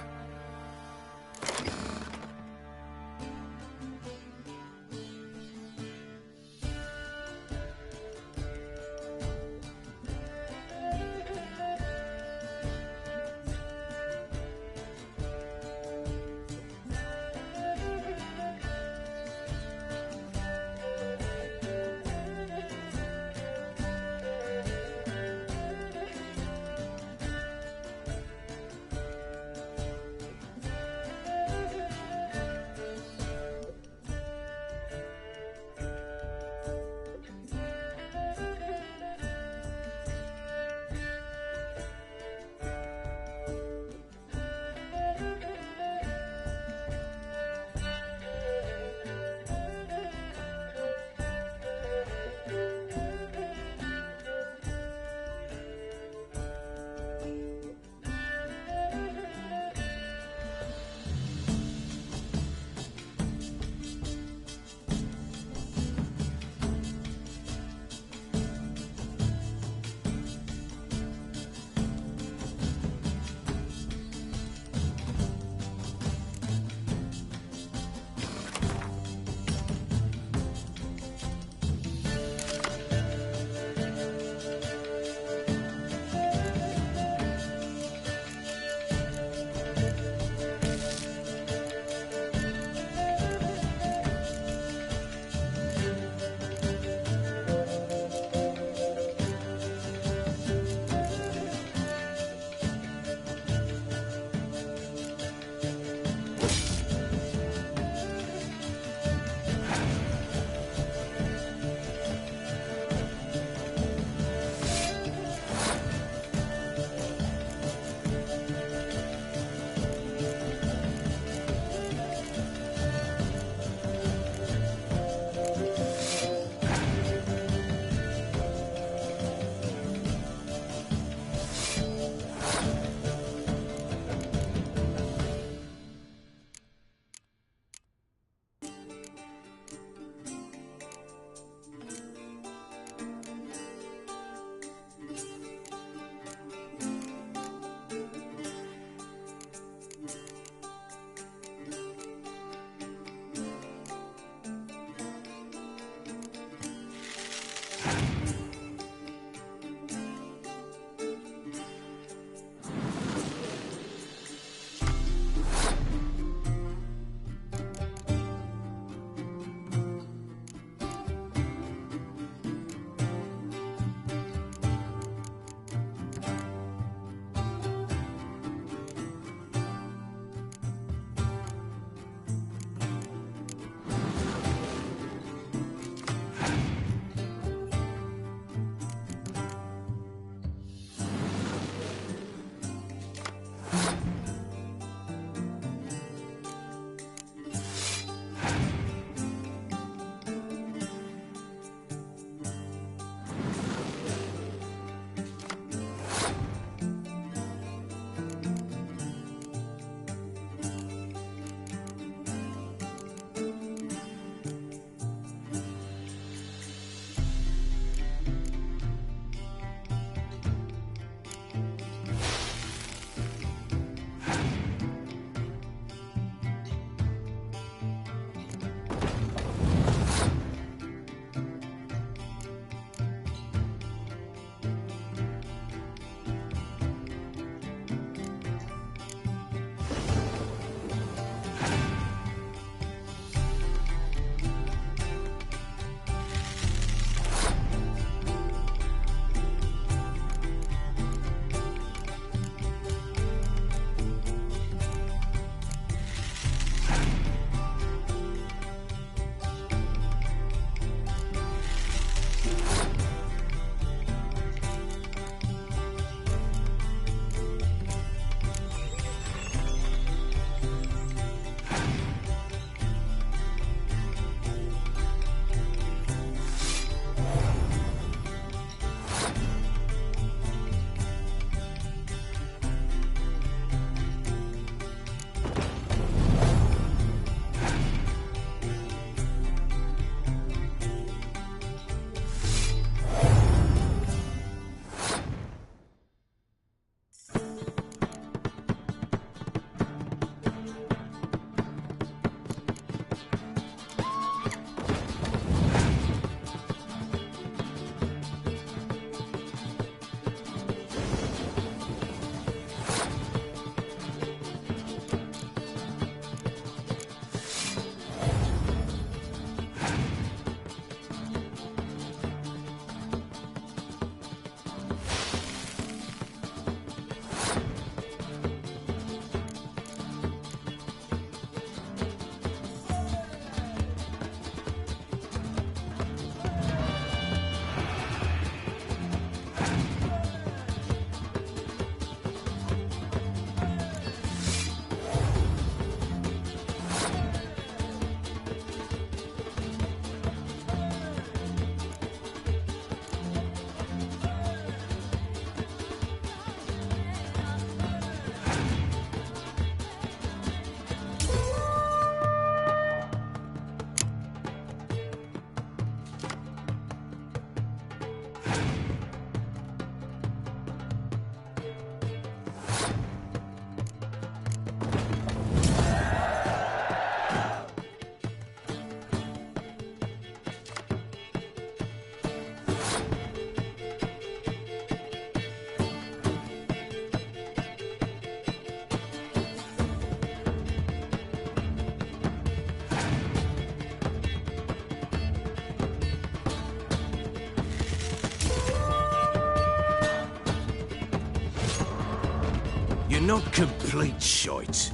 You're not complete shite,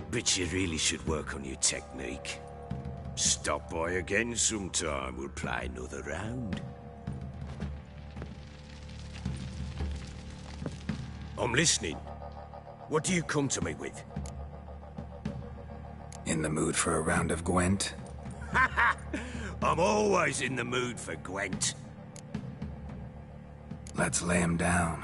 but you really should work on your technique. Stop by again sometime, we'll play another round. I'm listening. What do you come to me with? In the mood for a round of Gwent? I'm always in the mood for Gwent. Let's lay him down.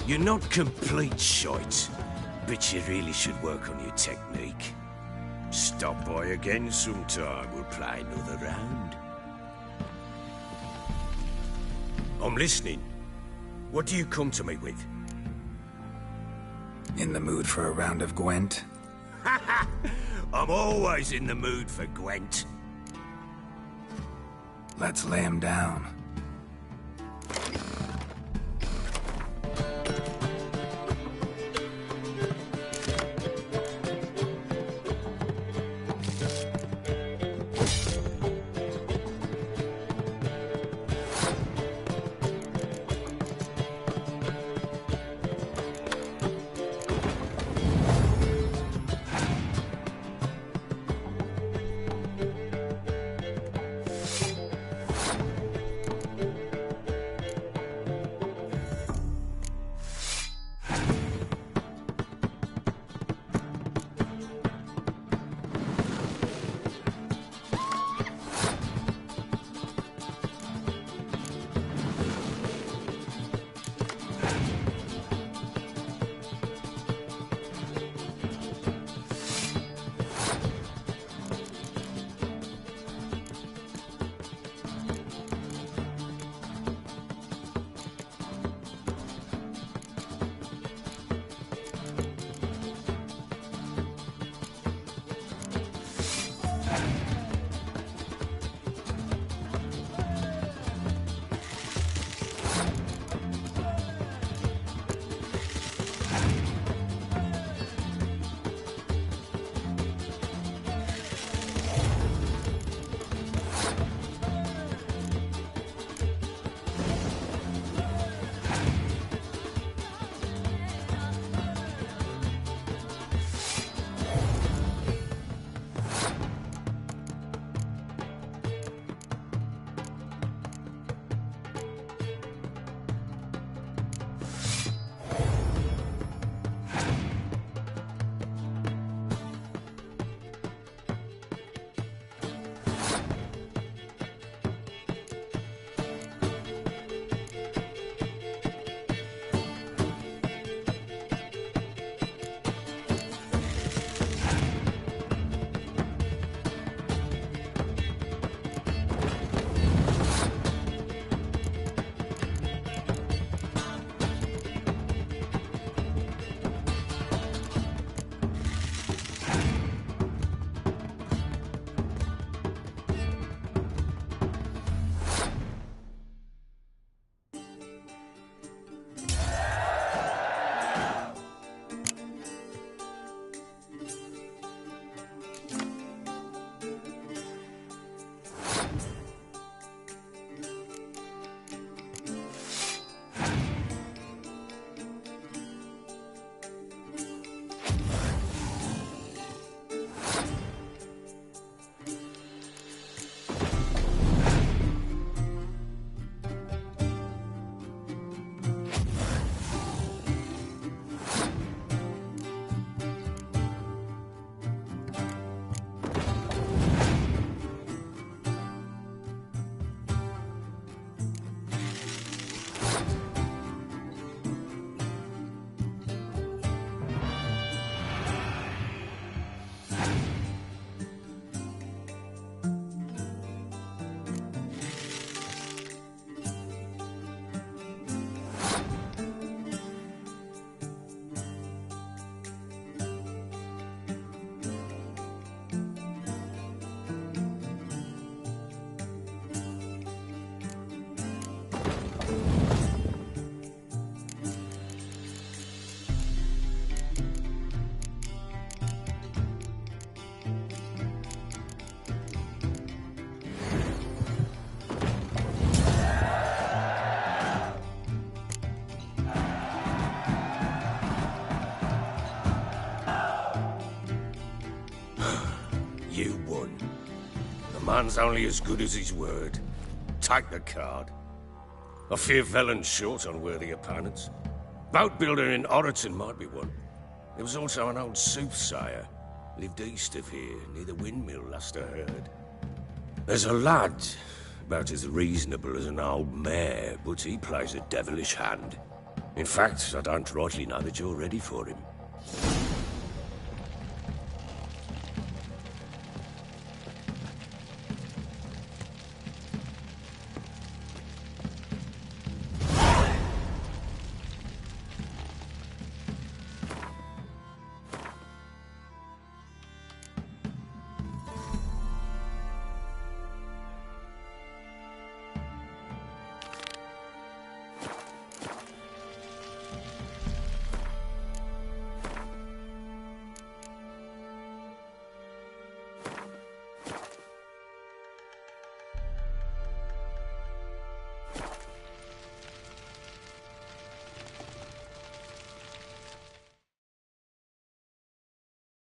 You're not complete shite, but you really should work on your technique. Stop by again sometime, we'll play another round. I'm listening. What do you come to me with? In the mood for a round of Gwent? I'm always in the mood for Gwent. Let's lay him down. You won. The man's only as good as his word. Take the card. I fear Velen's short on worthy opponents. Boat builder in Oroton might be one. There was also an old soothsayer. Lived east of here, near the windmill, last I heard. There's a lad, about as reasonable as an old mare, but he plays a devilish hand. In fact, I don't rightly know that you're ready for him.